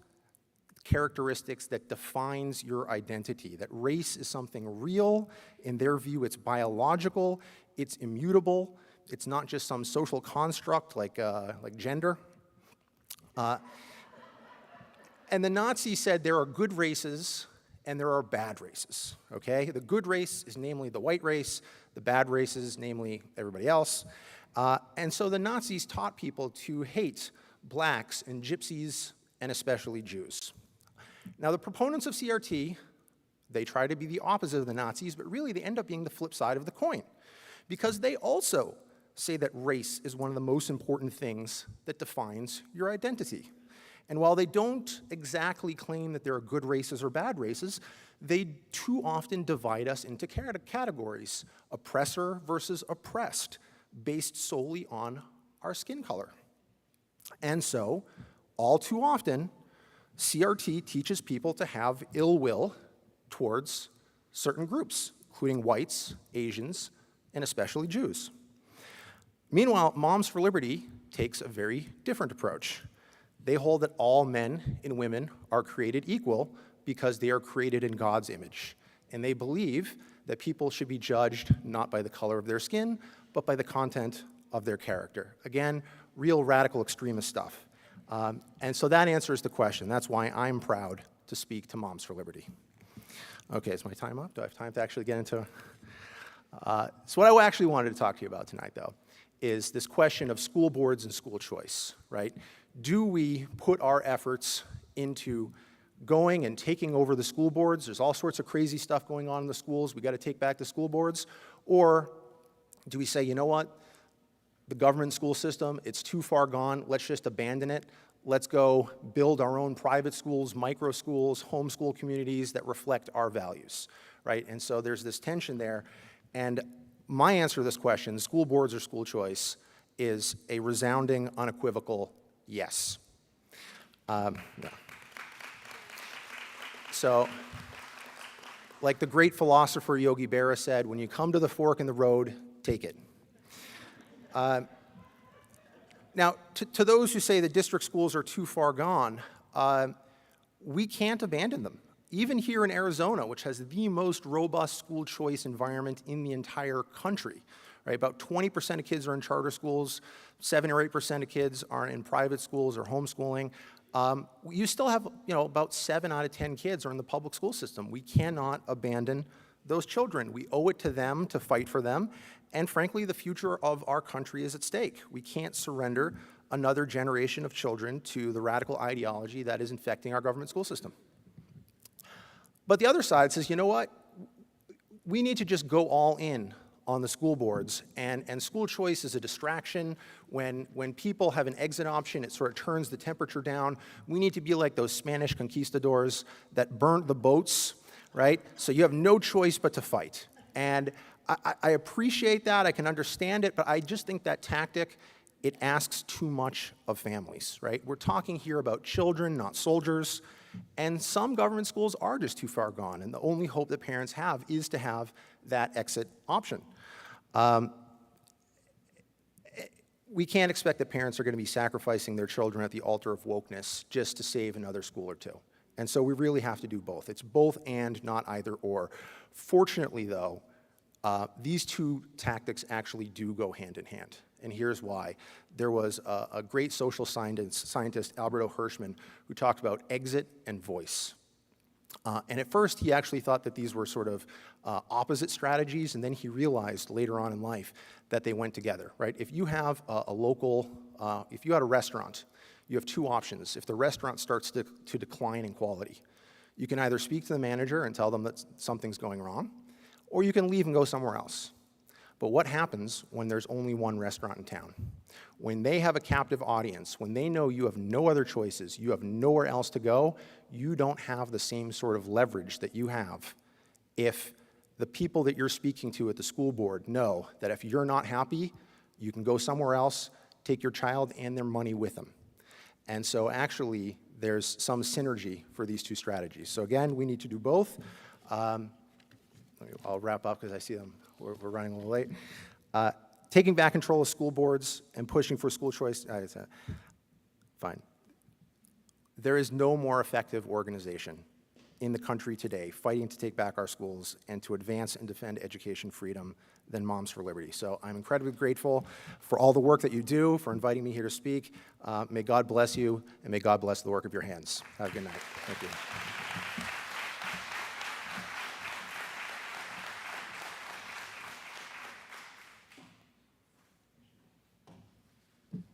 characteristics that defines your identity, that race is something real. In their view, it's biological, it's immutable, it's not just some social construct like gender. And the Nazis said there are good races and there are bad races, okay? The good race is namely the white race, the bad races, namely everybody else. And so the Nazis taught people to hate blacks and gypsies and especially Jews. Now, the proponents of CRT, they try to be the opposite of the Nazis, but really they end up being the flip side of the coin, because they also say that race is one of the most important things that defines your identity. And while they don't exactly claim that there are good races or bad races, they too often divide us into categories, oppressor versus oppressed, based solely on our skin color. And so, all too often, CRT teaches people to have ill will towards certain groups, including whites, Asians, and especially Jews. Meanwhile, Moms for Liberty takes a very different approach. They hold that all men and women are created equal because they are created in God's image. And they believe that people should be judged not by the color of their skin, but by the content of their character. Again, real radical extremist stuff. And so that answers the question. That's why I'm proud to speak to Moms for Liberty. Okay, is my time up? Do I have time to actually get into... So what I actually wanted to talk to you about tonight, though, is this question of school boards and school choice, right? Do we put our efforts into going and taking over the school boards? There's all sorts of crazy stuff going on in the schools. We got to take back the school boards. Or do we say, you know what? The government school system, it's too far gone. Let's just abandon it. Let's go build our own private schools, micro schools, homeschool communities that reflect our values, right? And so there's this tension there. And my answer to this question, school boards or school choice, is a resounding, unequivocal yes. No. So, like the great philosopher Yogi Berra said, when you come to the fork in the road, take it. Now, to those who say the district schools are too far gone, we can't abandon them. Even here in Arizona, which has the most robust school choice environment in the entire country, right? About 20% of kids are in charter schools, 7 or 8% of kids are in private schools or homeschooling. You still have, about 7 out of 10 kids are in the public school system. We cannot abandon those children. We owe it to them to fight for them. And frankly, the future of our country is at stake. We can't surrender another generation of children to the radical ideology that is infecting our government school system. But the other side says, you know what? We need to just go all in on the school boards, and school choice is a distraction. When people have an exit option, it sort of turns the temperature down. We need to be like those Spanish conquistadors that burnt the boats, right? So you have no choice but to fight. And I appreciate that, I can understand it, but I just think that tactic, it asks too much of families, right? We're talking here about children, not soldiers, and some government schools are just too far gone, and the only hope that parents have is to have that exit option. We can't expect that parents are going to be sacrificing their children at the altar of wokeness just to save another school or two. And so we really have to do both. It's both and, not either or. Fortunately, though, these two tactics actually do go hand in hand. And here's why. There was a great social scientist, Alberto Hirschman, who talked about exit and voice. And at first, he actually thought that these were sort of opposite strategies, and then he realized later on in life that they went together, right? If you have if you had a restaurant, you have two options. If the restaurant starts to decline in quality, you can either speak to the manager and tell them that something's going wrong, or you can leave and go somewhere else. But what happens when there's only one restaurant in town? When they have a captive audience, when they know you have no other choices, you have nowhere else to go, you don't have the same sort of leverage that you have if the people that you're speaking to at the school board know that if you're not happy, you can go somewhere else, take your child and their money with them. And so actually, there's some synergy for these two strategies. So again, we need to do both. I'll wrap up because I see them. We're running a little late. Taking back control of school boards and pushing for school choice, fine. There is no more effective organization in the country today fighting to take back our schools and to advance and defend education freedom than Moms for Liberty. So I'm incredibly grateful for all the work that you do, for inviting me here to speak. May God bless you, and may God bless the work of your hands. Have a good night. Thank you.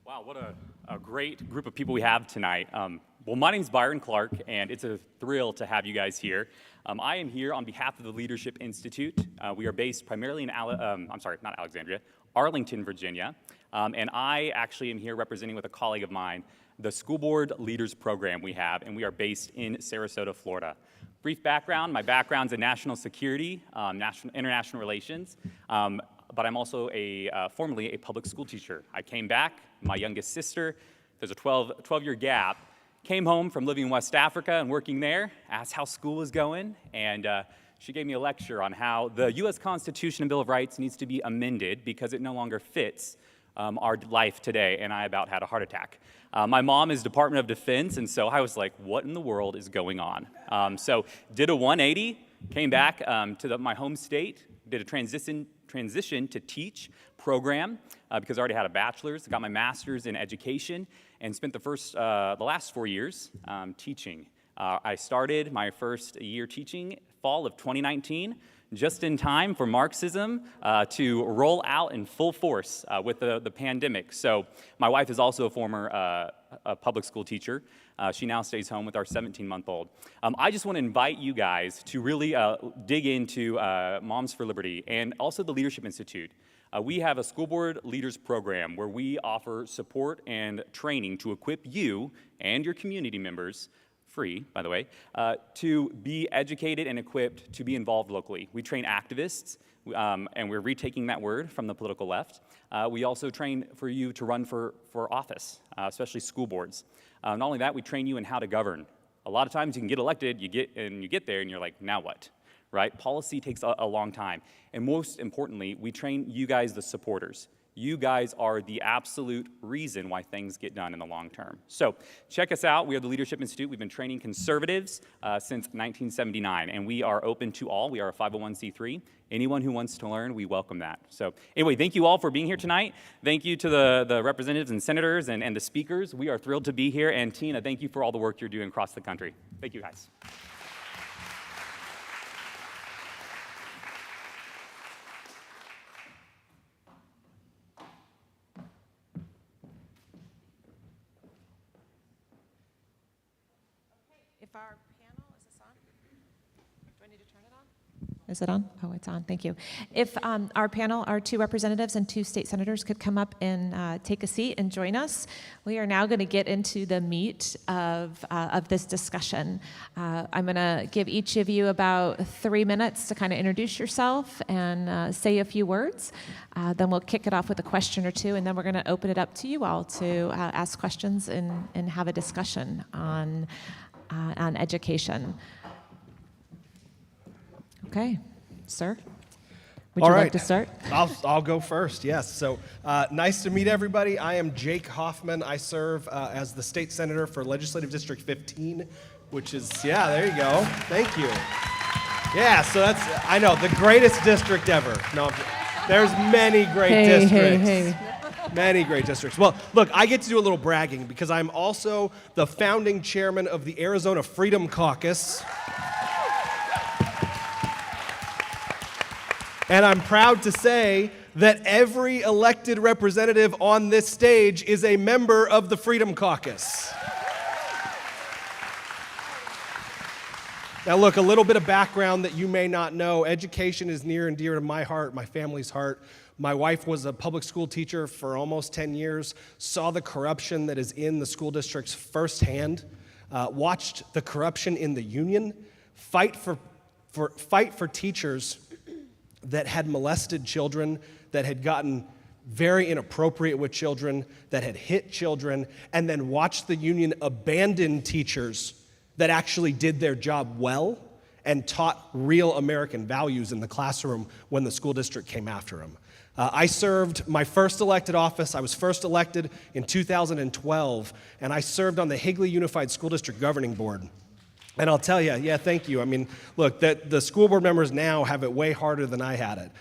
Wow, what a great group of people we have tonight. Well, my name is Byron Clark, and it's a thrill to have you guys here. I am here on behalf of the Leadership Institute. We are based primarily in, Arlington, Virginia. And I actually am here representing with a colleague of mine the School Board Leaders Program we have, and we are based in Sarasota, Florida. Brief background, my background's in national security, international relations, but I'm also formerly a public school teacher. I came back, my youngest sister, there's a 12-year gap, came home from living in West Africa and working there, asked how school was going, and she gave me a lecture on how the U.S. Constitution and Bill of Rights needs to be amended because it no longer fits our life today, and I about had a heart attack. My mom is Department of Defense, and so I was like, what in the world is going on? So did a 180, came back to my home state, did a transition to teach program because I already had a bachelor's, got my master's in education, and spent the last 4 years teaching. I started my first year teaching fall of 2019, just in time for Marxism to roll out in full force with the pandemic. So my wife is also a former a public school teacher. She now stays home with our 17-month-old. I just want to invite you guys to really dig into Moms for Liberty and also the Leadership Institute. We have a school board leaders program where we offer support and training to equip you and your community members, free, by the way, to be educated and equipped to be involved locally. We train activists, and we're retaking that word from the political left. We also train for you to run for office, especially school boards. Not only that, we train you in how to govern. A lot of times you can get elected, you get there, and you're like, now what? Right? Policy takes a long time. And most importantly, we train you guys, the supporters. You guys are the absolute reason why things get done in the long term. So check us out. We are the Leadership Institute. We've been training conservatives since 1979, and we are open to all. We are a 501c3. Anyone who wants to learn, we welcome that. So anyway, thank you all for being here tonight. Thank you to the representatives and senators and the speakers. We are thrilled to be here. And Tina, thank you for all the work you're doing across the country. Thank you, guys. Our panel, is this on? Do I need to turn it on? Is it on? Oh, it's on. Thank you. If our panel, our two representatives and two state senators could come up and take a seat and join us. We are now going to get into the meat of this discussion. I'm going to give each of you about 3 minutes to kind of introduce yourself and say a few words. Then we'll kick it off with a question or two, and then we're going to open it up to you all to ask questions and have a discussion on education. Okay, sir, would you like to start? I'll go first, yes. So nice to meet everybody. I am Jake Hoffman. I serve as the state senator for Legislative District 15, which is, yeah, there you go. Thank you. Yeah, so that's, I know, the greatest district ever. No, there's many great districts. Many great districts. Well, look, I get to do a little bragging because I'm also the founding chairman of the Arizona Freedom Caucus. And I'm proud to say that every elected representative on this stage is a member of the Freedom Caucus. Now look, a little bit of background that you may not know. Education is near and dear to my heart, my family's heart. My wife was a public school teacher for almost 10 years, saw the corruption that is in the school districts firsthand, watched the corruption in the union, fight for teachers that had molested children, that had gotten very inappropriate with children, that had hit children, and then watched the union abandon teachers that actually did their job well and taught real American values in the classroom when the school district came after them. I served my first elected office. I was first elected in 2012, and I served on the Higley Unified School District Governing Board. And I'll tell you, yeah, thank you. I mean, look, the school board members now have it way harder than I had it.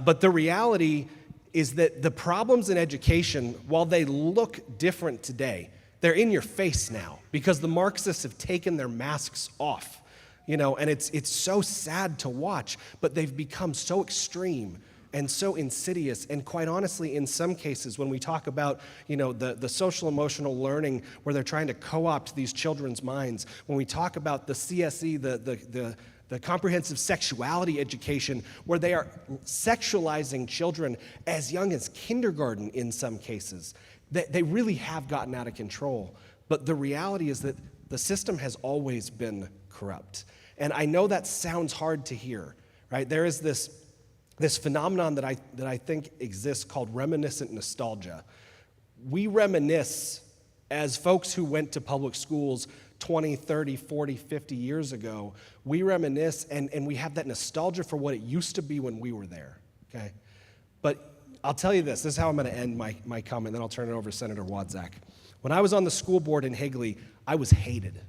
But the reality is that the problems in education, while they look different today, they're in your face now because the Marxists have taken their masks off, you know, and it's so sad to watch, but they've become so extreme and so insidious, and quite honestly, in some cases, when we talk about, you know, the social emotional learning where they're trying to co-opt these children's minds, when we talk about the CSE, the comprehensive sexuality education, where they are sexualizing children as young as kindergarten in some cases, they really have gotten out of control. But the reality is that the system has always been corrupt. And I know that sounds hard to hear, right? There is this phenomenon that I think exists called reminiscent nostalgia. We reminisce as folks who went to public schools 20, 30, 40, 50 years ago. We reminisce and we have that nostalgia for what it used to be when we were there, okay? But I'll tell you this is how I'm gonna end my comment, then I'll turn it over to Senator Wadzak. When I was on the school board in Higley, I was hated.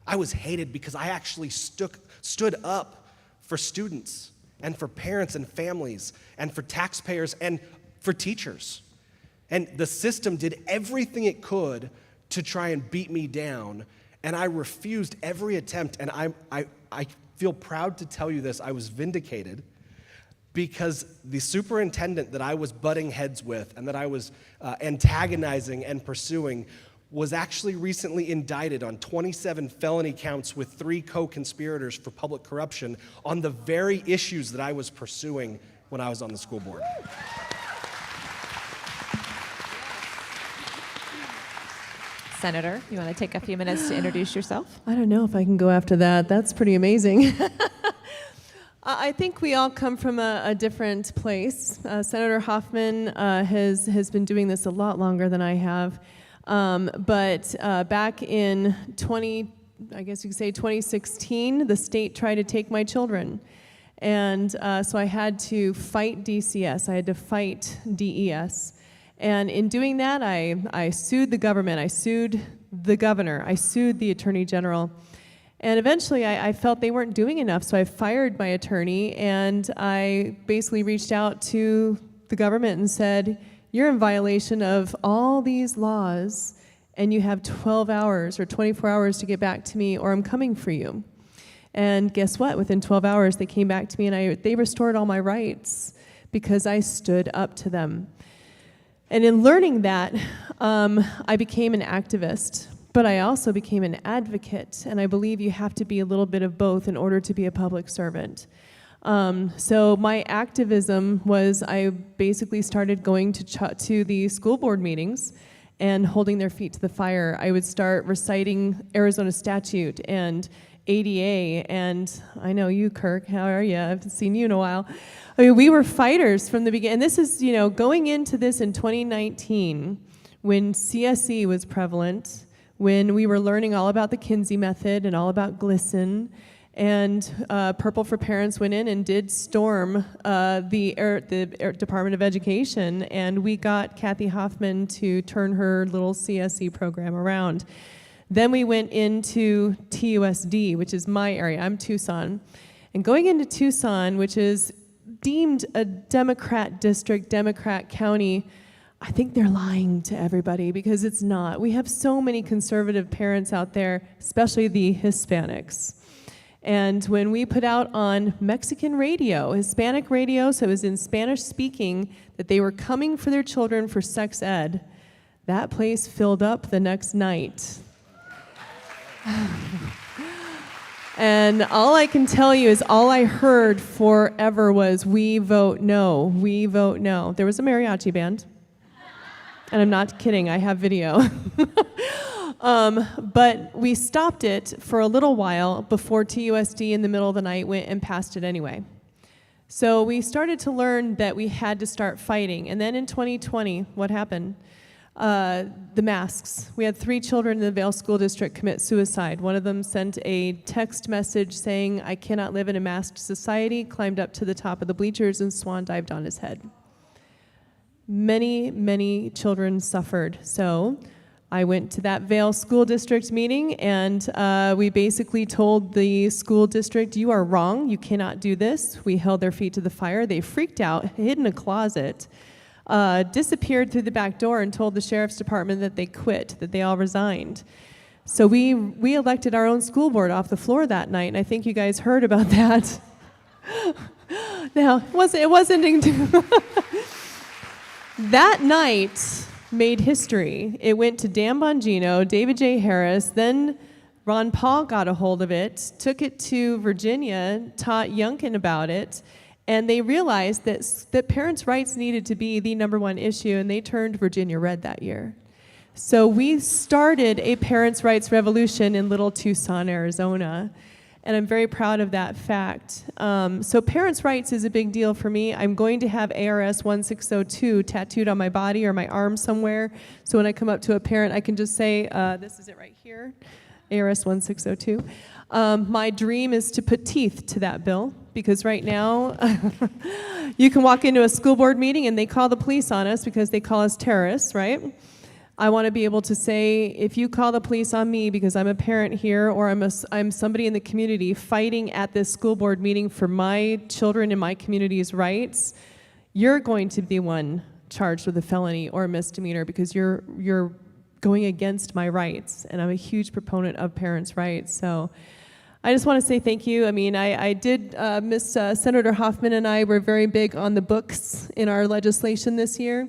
I was hated because I actually stood up for students and for parents and families and for taxpayers and for teachers. And the system did everything it could to try and beat me down, and I refused every attempt, and I feel proud to tell you this, I was vindicated because the superintendent that I was butting heads with and that I was antagonizing and pursuing was actually recently indicted on 27 felony counts with 3 co-conspirators for public corruption on the very issues that I was pursuing when I was on the school board. Senator, you want to take a few minutes to introduce yourself? I don't know if I can go after that. That's pretty amazing. I think we all come from a different place. Senator Hoffman has been doing this a lot longer than I have. But back in 2016, the state tried to take my children. And so I had to fight DCS. I had to fight DES. And in doing that, I sued the government. I sued the governor. I sued the attorney general. And eventually, I felt they weren't doing enough, so I fired my attorney, and I basically reached out to the government and said, you're in violation of all these laws, and you have 12 hours or 24 hours to get back to me, or I'm coming for you. And guess what? Within 12 hours, they came back to me, and they restored all my rights because I stood up to them. And in learning that, I became an activist. But I also became an advocate, and I believe you have to be a little bit of both in order to be a public servant. So my activism was I basically started going to the school board meetings and holding their feet to the fire. I would start reciting Arizona statute and ADA, and I know you, Kirk, how are you? I haven't seen you in a while. I mean, we were fighters from the beginning, and this is, going into this in 2019, when CSE was prevalent, when we were learning all about the Kinsey method and all about GLSEN, and Purple for Parents went in and did storm the Department of Education, and we got Kathy Hoffman to turn her little CSE program around. Then we went into TUSD, which is my area. I'm Tucson. And going into Tucson, which is deemed a Democrat district, Democrat county, I think they're lying to everybody because it's not. We have so many conservative parents out there, especially the Hispanics. And when we put out on Mexican radio, Hispanic radio, so it was in Spanish speaking, that they were coming for their children for sex ed, that place filled up the next night. And all I can tell you is all I heard forever was, "We vote no, we vote no." There was a mariachi band. And I'm not kidding, I have video. But we stopped it for a little while before TUSD in the middle of the night went and passed it anyway. So we started to learn that we had to start fighting. And then in 2020, what happened? The masks. We had 3 children in the Vail School District commit suicide. One of them sent a text message saying, "I cannot live in a masked society," climbed up to the top of the bleachers and swan dived on his head. Many, many children suffered. So I went to that Vail School District meeting, and we basically told the school district, "You are wrong, you cannot do this." We held their feet to the fire. They freaked out, hid in a closet, disappeared through the back door and told the sheriff's department that they quit, that they all resigned. So we elected our own school board off the floor that night, and I think you guys heard about that. Now, it wasn't that night made history. It went to Dan Bongino, David J. Harris, then Ron Paul got a hold of it, took it to Virginia, taught Youngkin about it, and they realized that parents' rights needed to be the #1 issue, and they turned Virginia red that year. So we started a parents' rights revolution in Little Tucson, Arizona, and I'm very proud of that fact. So parents' rights is a big deal for me. I'm going to have ARS 1602 tattooed on my body or my arm somewhere, so when I come up to a parent, I can just say, this is it right here, ARS 1602. My dream is to put teeth to that bill, because right now, you can walk into a school board meeting and they call the police on us because they call us terrorists, right? I want to be able to say, if you call the police on me because I'm a parent here, or I'm somebody in the community fighting at this school board meeting for my children and my community's rights, you're going to be one charged with a felony or a misdemeanor because you're going against my rights, and I'm a huge proponent of parents' rights. So I just want to say thank you. I mean, I did, Senator Hoffman and I were very big on the books in our legislation this year.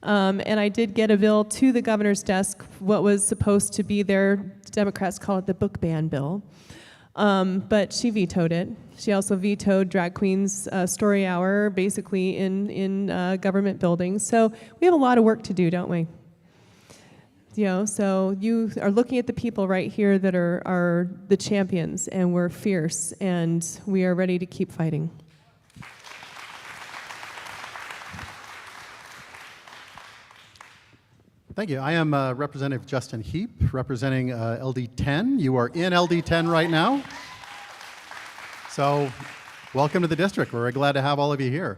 And I did get a bill to the governor's desk, what was supposed to be their, Democrats call it the book ban bill. But she vetoed it. She also vetoed Drag Queens Story Hour, basically in government buildings. So we have a lot of work to do, don't we? You know, so you are looking at the people right here that are the champions, and we're fierce, and we are ready to keep fighting. Thank you. I am Representative Justin Heap, representing LD10. You are in LD10 right now. So welcome to the district. We're very glad to have all of you here.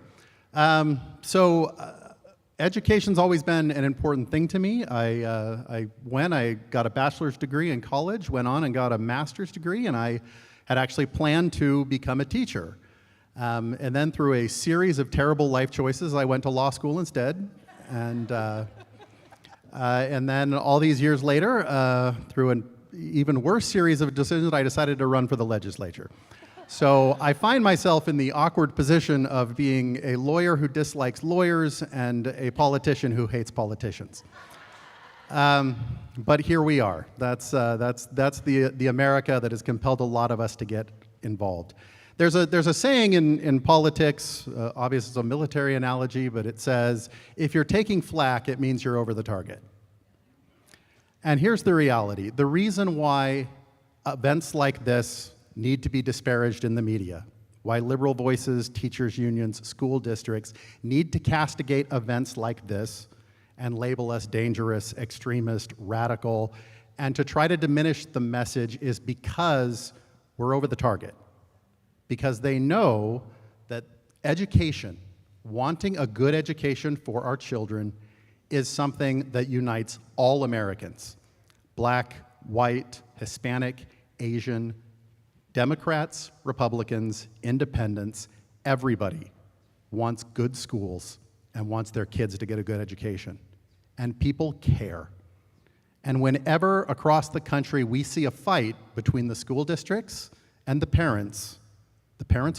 Education's always been an important thing to me. I got a bachelor's degree in college, went on and got a master's degree, and I had actually planned to become a teacher. And then through a series of terrible life choices, I went to law school instead. And then all these years later, through an even worse series of decisions, I decided to run for the legislature. So I find myself in the awkward position of being a lawyer who dislikes lawyers and a politician who hates politicians. But here we are. That's the America that has compelled a lot of us to get involved. There's a saying in politics, obviously it's a military analogy, but it says, if you're taking flak, it means you're over the target. And here's the reality. The reason why events like this need to be disparaged in the media, why liberal voices, teachers' unions, school districts need to castigate events like this and label us dangerous, extremist, radical, and to try to diminish the message is because we're over the target. Because they know that education, wanting a good education for our children, is something that unites all Americans. Black, white, Hispanic, Asian, Democrats, Republicans, independents, everybody wants good schools and wants their kids to get a good education. And people care. And whenever across the country we see a fight between the school districts and the parents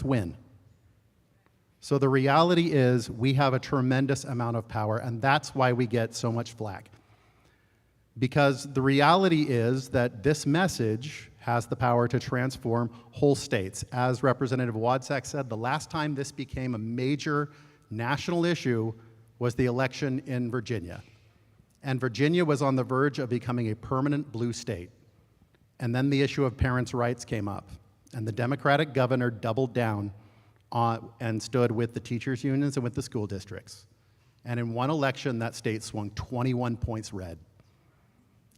win. So the reality is we have a tremendous amount of power, and that's why we get so much flack. Because the reality is that this message has the power to transform whole states. As Representative Wadsack said, the last time this became a major national issue was the election in Virginia. And Virginia was on the verge of becoming a permanent blue state. And then the issue of parents' rights came up. And the Democratic governor doubled down and stood with the teachers' unions and with the school districts. And in one election, that state swung 21 points red.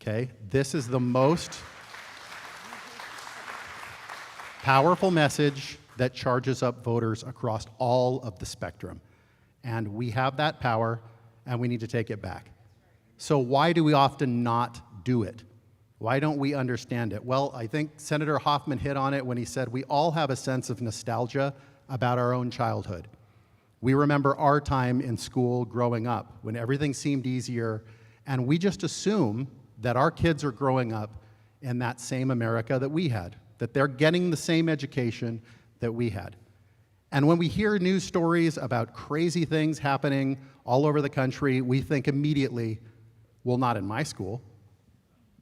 Okay? This is the most powerful message that charges up voters across all of the spectrum. And we have that power, and we need to take it back. So why do we often not do it? Why don't we understand it? Well, I think Senator Hoffman hit on it when he said we all have a sense of nostalgia about our own childhood. We remember our time in school growing up when everything seemed easier, and we just assume that our kids are growing up in that same America that we had, that they're getting the same education that we had. And when we hear news stories about crazy things happening all over the country, we think immediately, well, not in my school.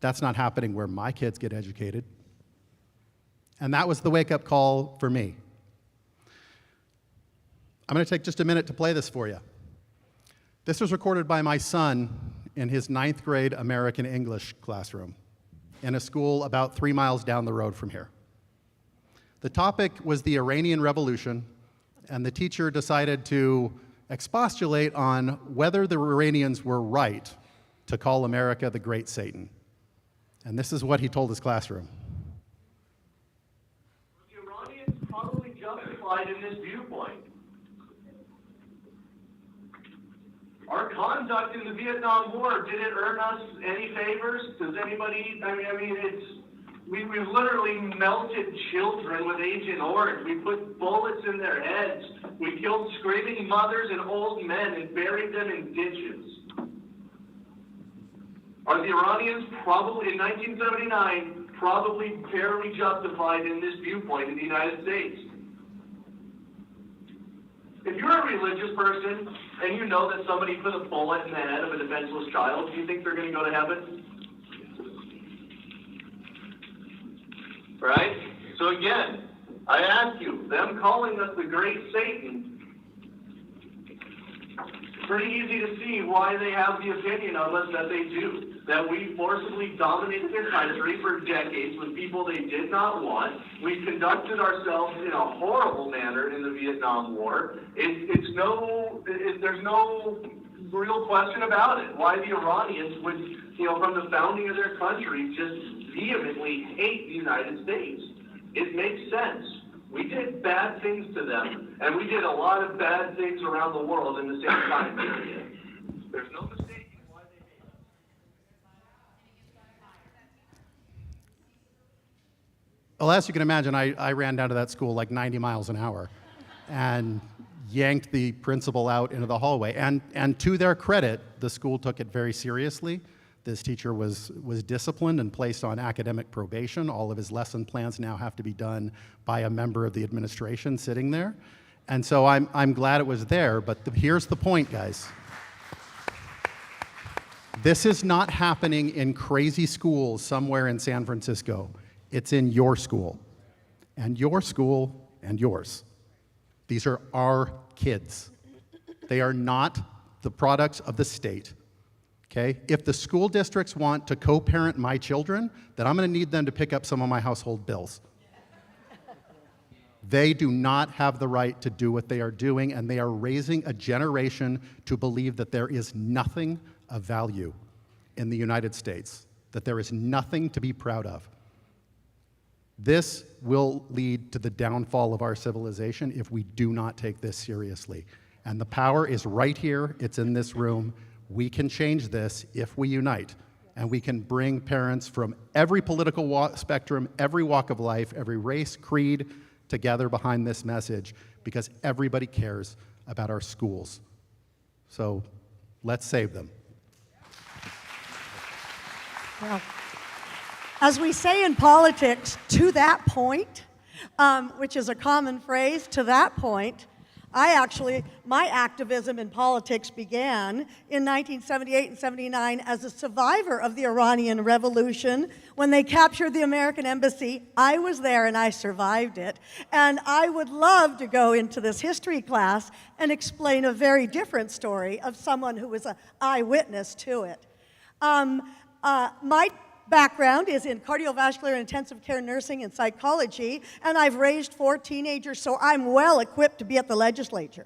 That's not happening where my kids get educated. And that was the wake-up call for me. I'm going to take just a minute to play this for you. This was recorded by my son in his 9th grade American English classroom in a school about 3 miles down the road from here. The topic was the Iranian Revolution, and the teacher decided to expostulate on whether the Iranians were right to call America the Great Satan. And this is what he told his classroom. The Iranians probably justified in this viewpoint. Our conduct in the Vietnam War, did it earn us any favors? Does anybody, we've literally melted children with Agent Orange. We put bullets in their heads. We killed screaming mothers and old men and buried them in ditches. Are the Iranians probably, in 1979, probably fairly justified in this viewpoint in the United States? If you're a religious person and you know that somebody put a bullet in the head of a defenseless child, do you think they're going to go to heaven? Right? So again, I ask you, them calling us the Great Satan, pretty easy to see why they have the opinion of us that they do. That we forcibly dominated their country for decades with people they did not want. We conducted ourselves in a horrible manner in the Vietnam War. There's no real question about it. Why the Iranians would, from the founding of their country, just vehemently hate the United States. It makes sense. We did bad things to them, and we did a lot of bad things around the world in the same time period. There's no mistake. Well, as you can imagine, I ran down to that school like 90 miles an hour and yanked the principal out into the hallway. And to their credit, the school took it very seriously. This teacher was disciplined and placed on academic probation. All of his lesson plans now have to be done by a member of the administration sitting there. And so I'm glad it was there, but here's the point, guys. This is not happening in crazy schools somewhere in San Francisco. It's in your school, and yours. These are our kids. They are not the products of the state, okay? If the school districts want to co-parent my children, then I'm gonna need them to pick up some of my household bills. They do not have the right to do what they are doing, and they are raising a generation to believe that there is nothing of value in the United States, that there is nothing to be proud of. This will lead to the downfall of our civilization if we do not take this seriously. And the power is right here, it's in this room. We can change this if we unite. And we can bring parents from every political spectrum, every walk of life, every race, creed, together behind this message, because everybody cares about our schools. So let's save them. Well, as we say in politics, to that point, which is a common phrase. To that point, my activism in politics began in 1978 and 79 as a survivor of the Iranian Revolution. When they captured the American embassy, I was there and I survived it. And I would love to go into this history class and explain a very different story of someone who was an eyewitness to it. My background is in cardiovascular and intensive care nursing and psychology, and I've raised 4 teenagers, so I'm well equipped to be at the legislature.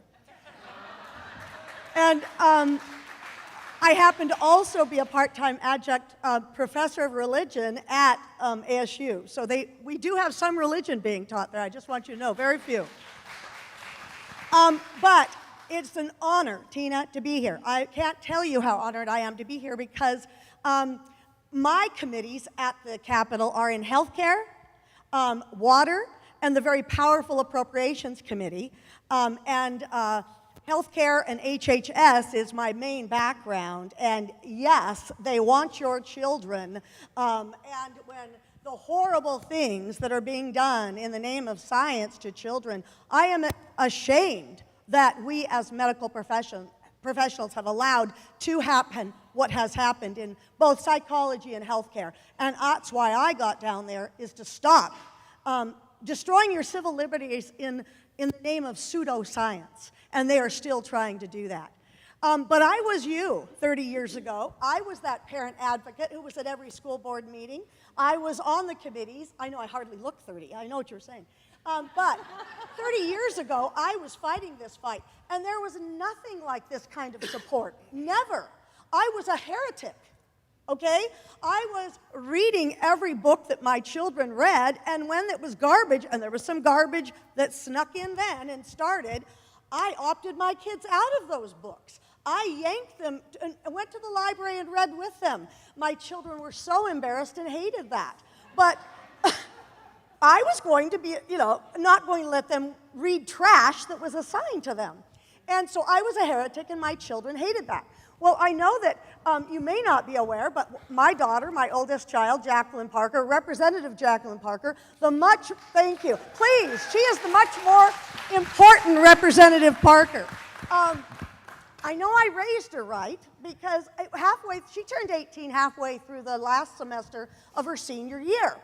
And I happen to also be a part-time adjunct professor of religion at ASU. So we do have some religion being taught there, I just want you to know, very few. But it's an honor, Tina, to be here. I can't tell you how honored I am to be here because my committees at the Capitol are in healthcare, water, and the very powerful Appropriations Committee. Healthcare and HHS is my main background. And yes, they want your children. And when the horrible things that are being done in the name of science to children, I am ashamed that we as medical professionals have allowed to happen what has happened in both psychology and healthcare. And that's why I got down there, is to stop destroying your civil liberties in the name of pseudoscience. And they are still trying to do that. But I was you 30 years ago. I was that parent advocate who was at every school board meeting. I was on the committees. I know I hardly look 30. I know what you're saying. But 30 years ago, I was fighting this fight. And there was nothing like this kind of support. Never. I was a heretic, okay? I was reading every book that my children read, and when it was garbage, and there was some garbage that snuck in then and started, I opted my kids out of those books. I yanked them and went to the library and read with them. My children were so embarrassed and hated that. But I was going to be, not going to let them read trash that was assigned to them. And so I was a heretic, and my children hated that. Well, I know that you may not be aware, but my daughter, my oldest child, Jacqueline Parker, Representative Jacqueline Parker, thank you, please, she is the much more important Representative Parker. I know I raised her right, because she turned 18 halfway through the last semester of her senior year.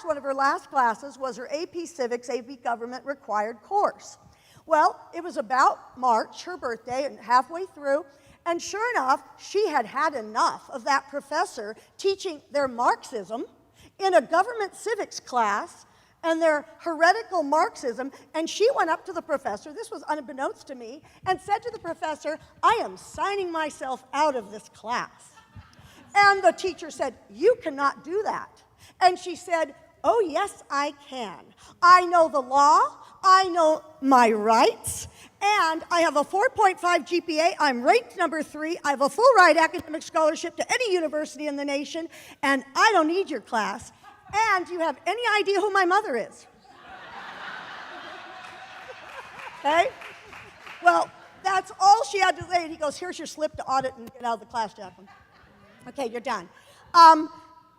One of her last classes was her AP Civics, AP Government required course. Well, it was about March, her birthday, and halfway through, and sure enough, she had had enough of that professor teaching their Marxism in a government civics class and their heretical Marxism, and she went up to the professor, this was unbeknownst to me, and said to the professor, "I am signing myself out of this class." And the teacher said, "You cannot do that." And she said, "Oh, yes, I can. I know the law, I know my rights, and I have a 4.5 GPA, I'm ranked number 3, I have a full ride academic scholarship to any university in the nation, and I don't need your class. And do you have any idea who my mother is?" Okay? Well, that's all she had to say. And he goes, "Here's your slip to audit and get out of the class, Jacqueline." Okay, you're done.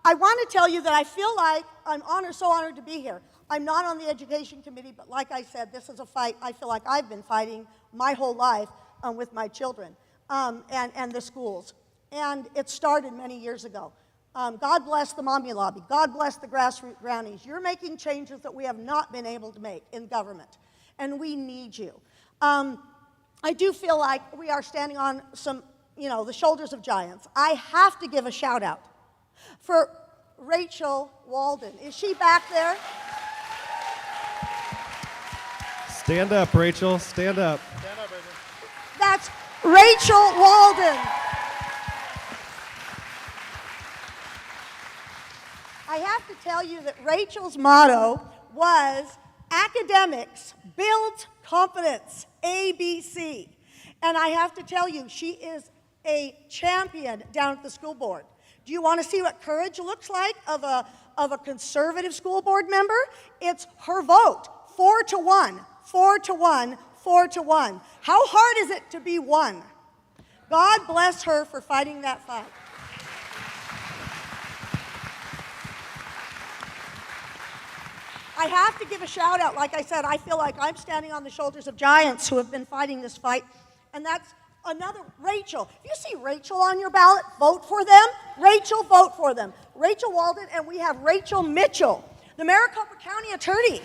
I want to tell you that I feel like I'm so honored to be here. I'm not on the education committee, but like I said, this is a fight I feel like I've been fighting my whole life with my children and the schools. And it started many years ago. God bless the Mommy Lobby. God bless the grassroots brownies. You're making changes that we have not been able to make in government, and we need you. I do feel like we are standing on the shoulders of giants. I have to give a shout out for Rachel Walden. Is she back there? Stand up, Rachel. Stand up. Stand up, Rachel. That's Rachel Walden. I have to tell you that Rachel's motto was academics build confidence, ABC. And I have to tell you, she is a champion down at the school board. Do you want to see what courage looks like of a conservative school board member? It's her vote, 4-1, 4-1, 4-1. How hard is it to be one? God bless her for fighting that fight. I have to give a shout out. Like I said, I feel like I'm standing on the shoulders of giants who have been fighting this fight. And that's another, Rachel. If you see Rachel on your ballot, vote for them. Rachel, vote for them. Rachel Walden, and we have Rachel Mitchell, the Maricopa County Attorney.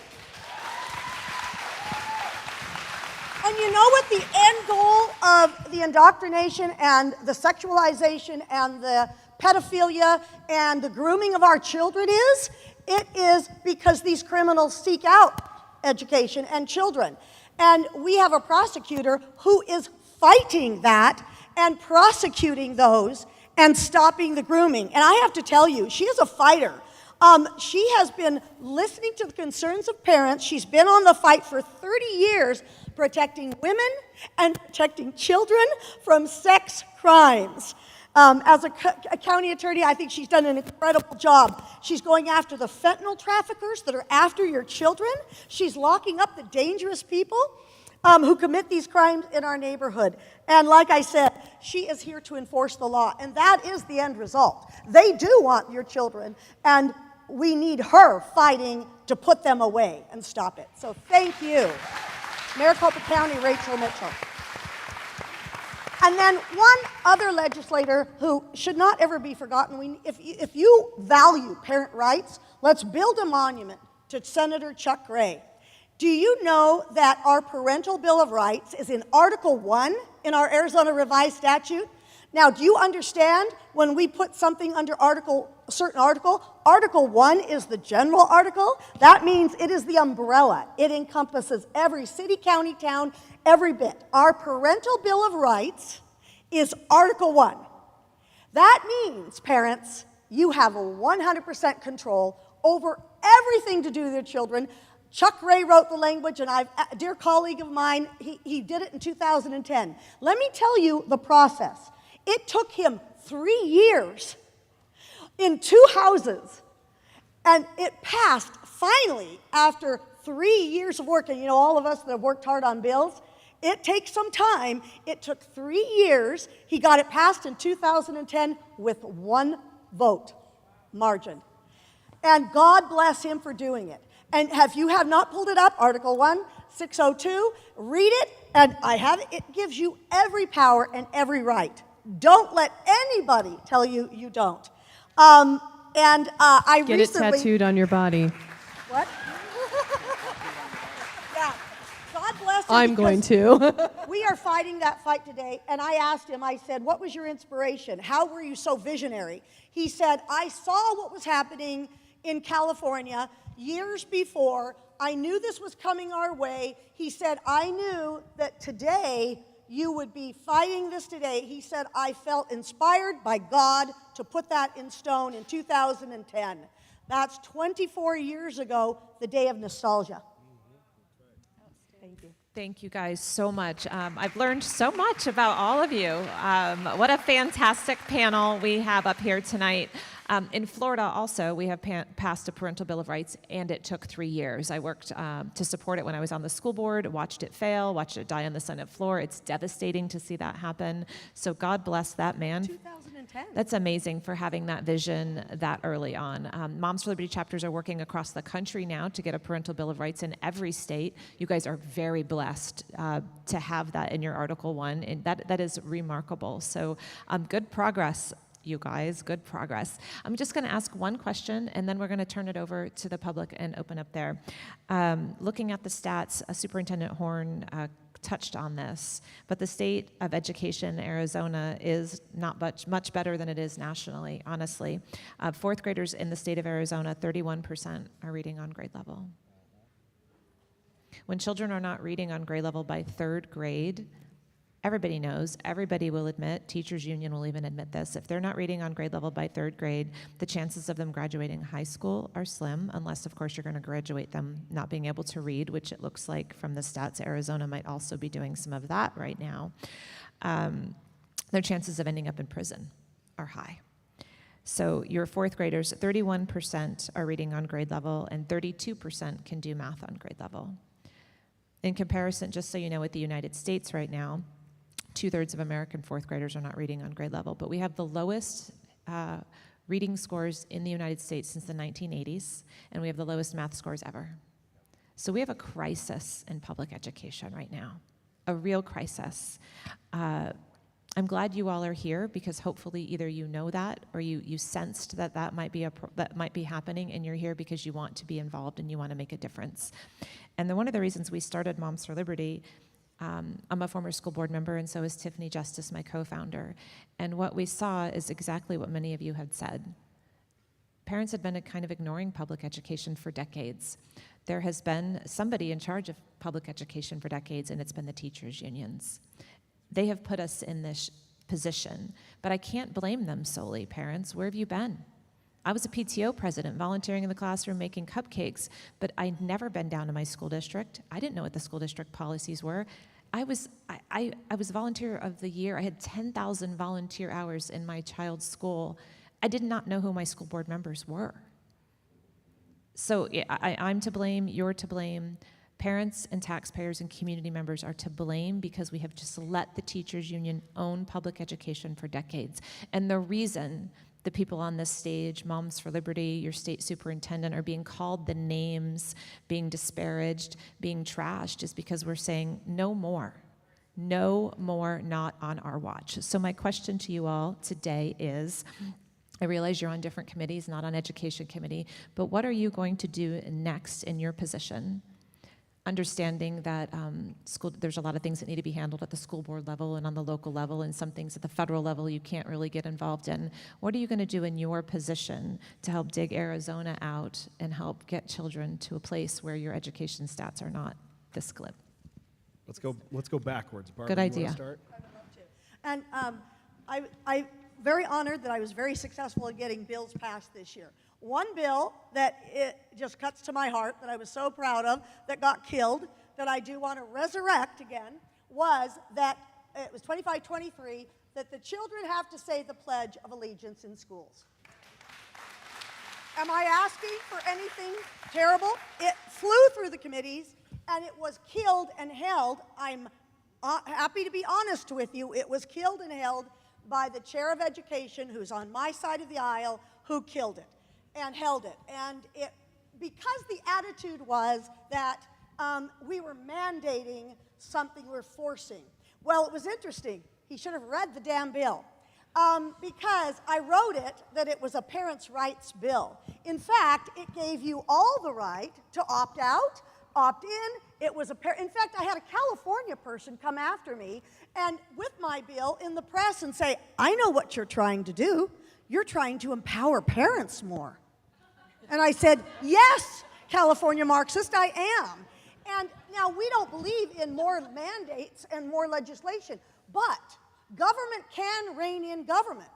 And you know what the end goal of the indoctrination and the sexualization and the pedophilia and the grooming of our children is? It is because these criminals seek out education and children. And we have a prosecutor who is fighting that and prosecuting those and stopping the grooming. And I have to tell you, she is a fighter. She has been listening to the concerns of parents. She's been on the fight for 30 years, protecting women and protecting children from sex crimes. As a county attorney, I think she's done an incredible job. She's going after the fentanyl traffickers that are after your children. She's locking up the dangerous people who commit these crimes in our neighborhood. And like I said, she is here to enforce the law, and that is the end result. They do want your children, and we need her fighting to put them away and stop it. So thank you, Maricopa County, Rachel Mitchell. And then one other legislator who should not ever be forgotten, if you value parent rights, let's build a monument to Senator Chuck Gray. Do you know that our Parental Bill of Rights is in Article 1 in our Arizona Revised Statute? Now, do you understand when we put something under a certain article, Article 1 is the general article? That means it is the umbrella. It encompasses every city, county, town, every bit. Our Parental Bill of Rights is Article 1. That means, parents, you have a 100% control over everything to do with your children. Chuck Ray wrote the language, and a dear colleague of mine, he did it in 2010. Let me tell you the process. It took him 3 years in 2 houses, and it passed finally after 3 years of work. And you know, all of us that have worked hard on bills, it takes some time. It took 3 years. He got it passed in 2010 with 1 vote margin. And God bless him for doing it. And if you have not pulled it up, Article 1, 602, read it, and I have it. It gives you every power and every right. Don't let anybody tell you you don't. I Get recently... it tattooed on your body. What? Yeah. God bless him. I'm going to. We are fighting that fight today, and I asked him, I said, what was your inspiration? How were you so visionary? He said, I saw what was happening in California years before. I knew this was coming our way. He said, I knew that today you would be fighting this today. He said, I felt inspired by God to put that in stone in 2010. That's 24 years ago, the day of nostalgia. Thank you. Thank you guys so much. I've learned so much about all of you. What a fantastic panel we have up here tonight. In Florida also, we have passed a Parental Bill of Rights, and it took 3 years. I worked to support it when I was on the school board, watched it fail, watched it die on the Senate floor. It's devastating to see that happen. So God bless that man. 2010. That's amazing for having that vision that early on. Moms for Liberty chapters are working across the country now to get a Parental Bill of Rights in every state. You guys are very blessed to have that in your Article 1, and that is remarkable. So good progress, you guys, good progress. I'm just going to ask one question, and then we're going to turn it over to the public and open up there. Looking at the stats, Superintendent Horne touched on this, but the state of education in Arizona is not much better than it is nationally, honestly. 4th graders in the state of Arizona, 31% are reading on grade level. When children are not reading on grade level by 3rd grade, everybody knows, everybody will admit, teachers union will even admit this, if they're not reading on grade level by 3rd grade, the chances of them graduating high school are slim, unless of course you're going to graduate them not being able to read, which it looks like from the stats Arizona might also be doing some of that right now. Their chances of ending up in prison are high. So your 4th graders, 31% are reading on grade level, and 32% can do math on grade level. In comparison, just so you know, with the United States right now, 2/3 of American 4th graders are not reading on grade level, but we have the lowest reading scores in the United States since the 1980s, and we have the lowest math scores ever. So we have a crisis in public education right now, a real crisis. I'm glad you all are here because hopefully either you know that or you sensed that that might be happening, and you're here because you want to be involved and you want to make a difference. And one of the reasons we started Moms for Liberty, I'm a former school board member, and so is Tiffany Justice, my co-founder. And what we saw is exactly what many of you had said. Parents had been kind of ignoring public education for decades. There has been somebody in charge of public education for decades, and it's been the teachers' unions. They have put us in this position, but I can't blame them solely. Parents, where have you been? I was a PTO president, volunteering in the classroom, making cupcakes, but I'd never been down to my school district. I didn't know what the school district policies were. I was volunteer of the year. I had 10,000 volunteer hours in my child's school. I did not know who my school board members were. So I'm to blame, you're to blame. Parents and taxpayers and community members are to blame because we have just let the teachers union own public education for decades. And the reason the people on this stage, Moms for Liberty, your state superintendent, are being called the names, being disparaged, being trashed, is because we're saying no more. No more, not on our watch. So my question to you all today is, I realize you're on different committees, not on education committee, but what are you going to do next in your position? Understanding that there's a lot of things that need to be handled at the school board level and on the local level, and some things at the federal level you can't really get involved in. What are you going to do in your position to help dig Arizona out and help get children to a place where your education stats are not this glib? Let's go backwards. Barbara, Good idea. You want to start? I would love to. And I'm very honored that I was very successful in getting bills passed this year. One bill that it just cuts to my heart, that I was so proud of, that got killed, that I do want to resurrect again, was that it was 2523, that the children have to say the Pledge of Allegiance in schools. Am I asking for anything terrible? It flew through the committees, and it was killed and held. I'm happy to be honest with you. It was killed and held by the chair of education, who's on my side of the aisle, who killed it and held it. And because the attitude was that we were mandating something, we're forcing. Well, it was interesting. He should have read the damn bill. Because I wrote it that it was a parents' rights bill. In fact, it gave you all the right to opt out, opt in. It was in fact, I had a California person come after me and with my bill in the press and say, I know what you're trying to do. You're trying to empower parents more. And I said, yes, California Marxist, I am. And now we don't believe in more mandates and more legislation, but government can rein in government.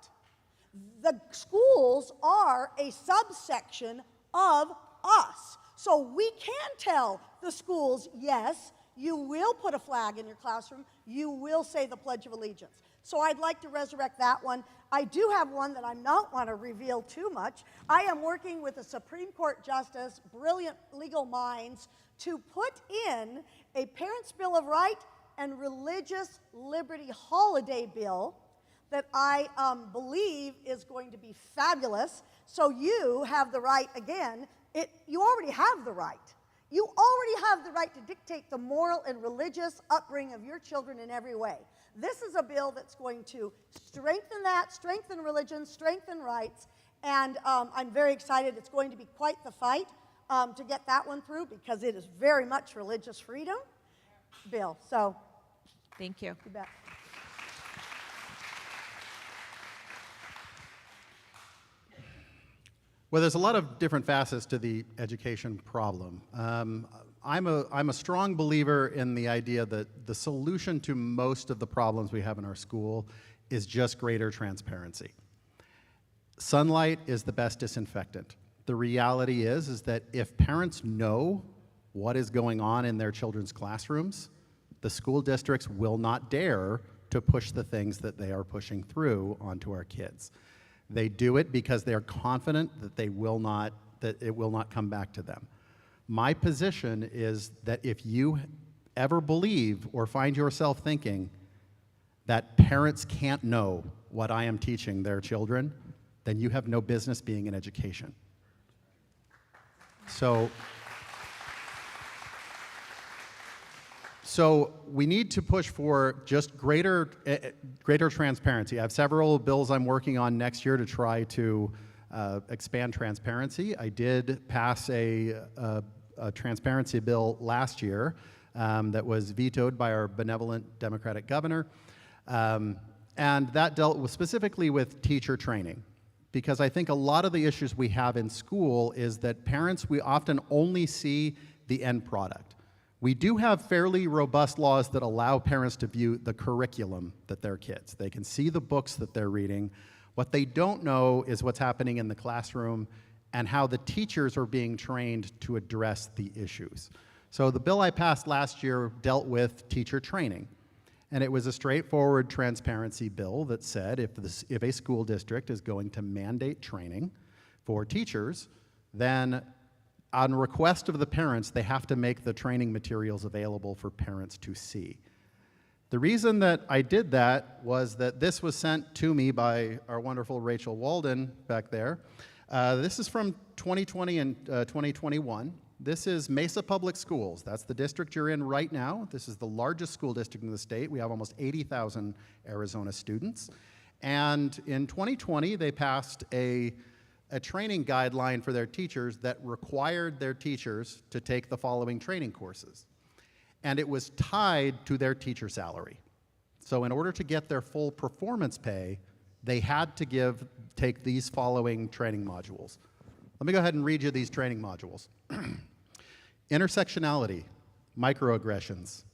The schools are a subsection of us. So we can tell the schools, yes, you will put a flag in your classroom, you will say the Pledge of Allegiance. So I'd like to resurrect that one. I do have one that I don't want to reveal too much. I am working with a Supreme Court justice, brilliant legal minds, to put in a Parents' Bill of Rights and Religious Liberty Holiday Bill that I believe is going to be fabulous. So you have the right, again, you already have the right. You already have the right to dictate the moral and religious upbringing of your children in every way. This is a bill that's going to strengthen that, strengthen religion, strengthen rights, and I'm very excited. It's going to be quite the fight to get that one through because it is very much religious freedom bill. So, thank you. You bet. Well, there's a lot of different facets to the education problem. I'm a strong believer in the idea that the solution to most of the problems we have in our school is just greater transparency. Sunlight is the best disinfectant. The reality is that if parents know what is going on in their children's classrooms, the school districts will not dare to push the things that they are pushing through onto our kids. They do it because they're confident that it will not come back to them. My position is that if you ever believe or find yourself thinking that parents can't know what I am teaching their children, then you have no business being in education. So So we need to push for just greater transparency. I have several bills I'm working on next year to try to expand transparency. I did pass a transparency bill last year that was vetoed by our benevolent Democratic governor. And that dealt specifically with teacher training. Because I think a lot of the issues we have in school is that parents, we often only see the end product. We do have fairly robust laws that allow parents to view the curriculum that their kids. They can see the books that they're reading. What they don't know is what's happening in the classroom and how the teachers are being trained to address the issues. So the bill I passed last year dealt with teacher training. And it was a straightforward transparency bill that said if a school district is going to mandate training for teachers, then on request of the parents, they have to make the training materials available for parents to see. The reason that I did that was that this was sent to me by our wonderful Rachel Walden back there. This is from 2020 and 2021. This is Mesa Public Schools. That's the district you're in right now. This is the largest school district in the state. We have almost 80,000 Arizona students. And in 2020, they passed a training guideline for their teachers that required their teachers to take the following training courses. And it was tied to their teacher salary. So in order to get their full performance pay, they had to take these following training modules. Let me go ahead and read you these training modules. Intersectionality, microaggressions,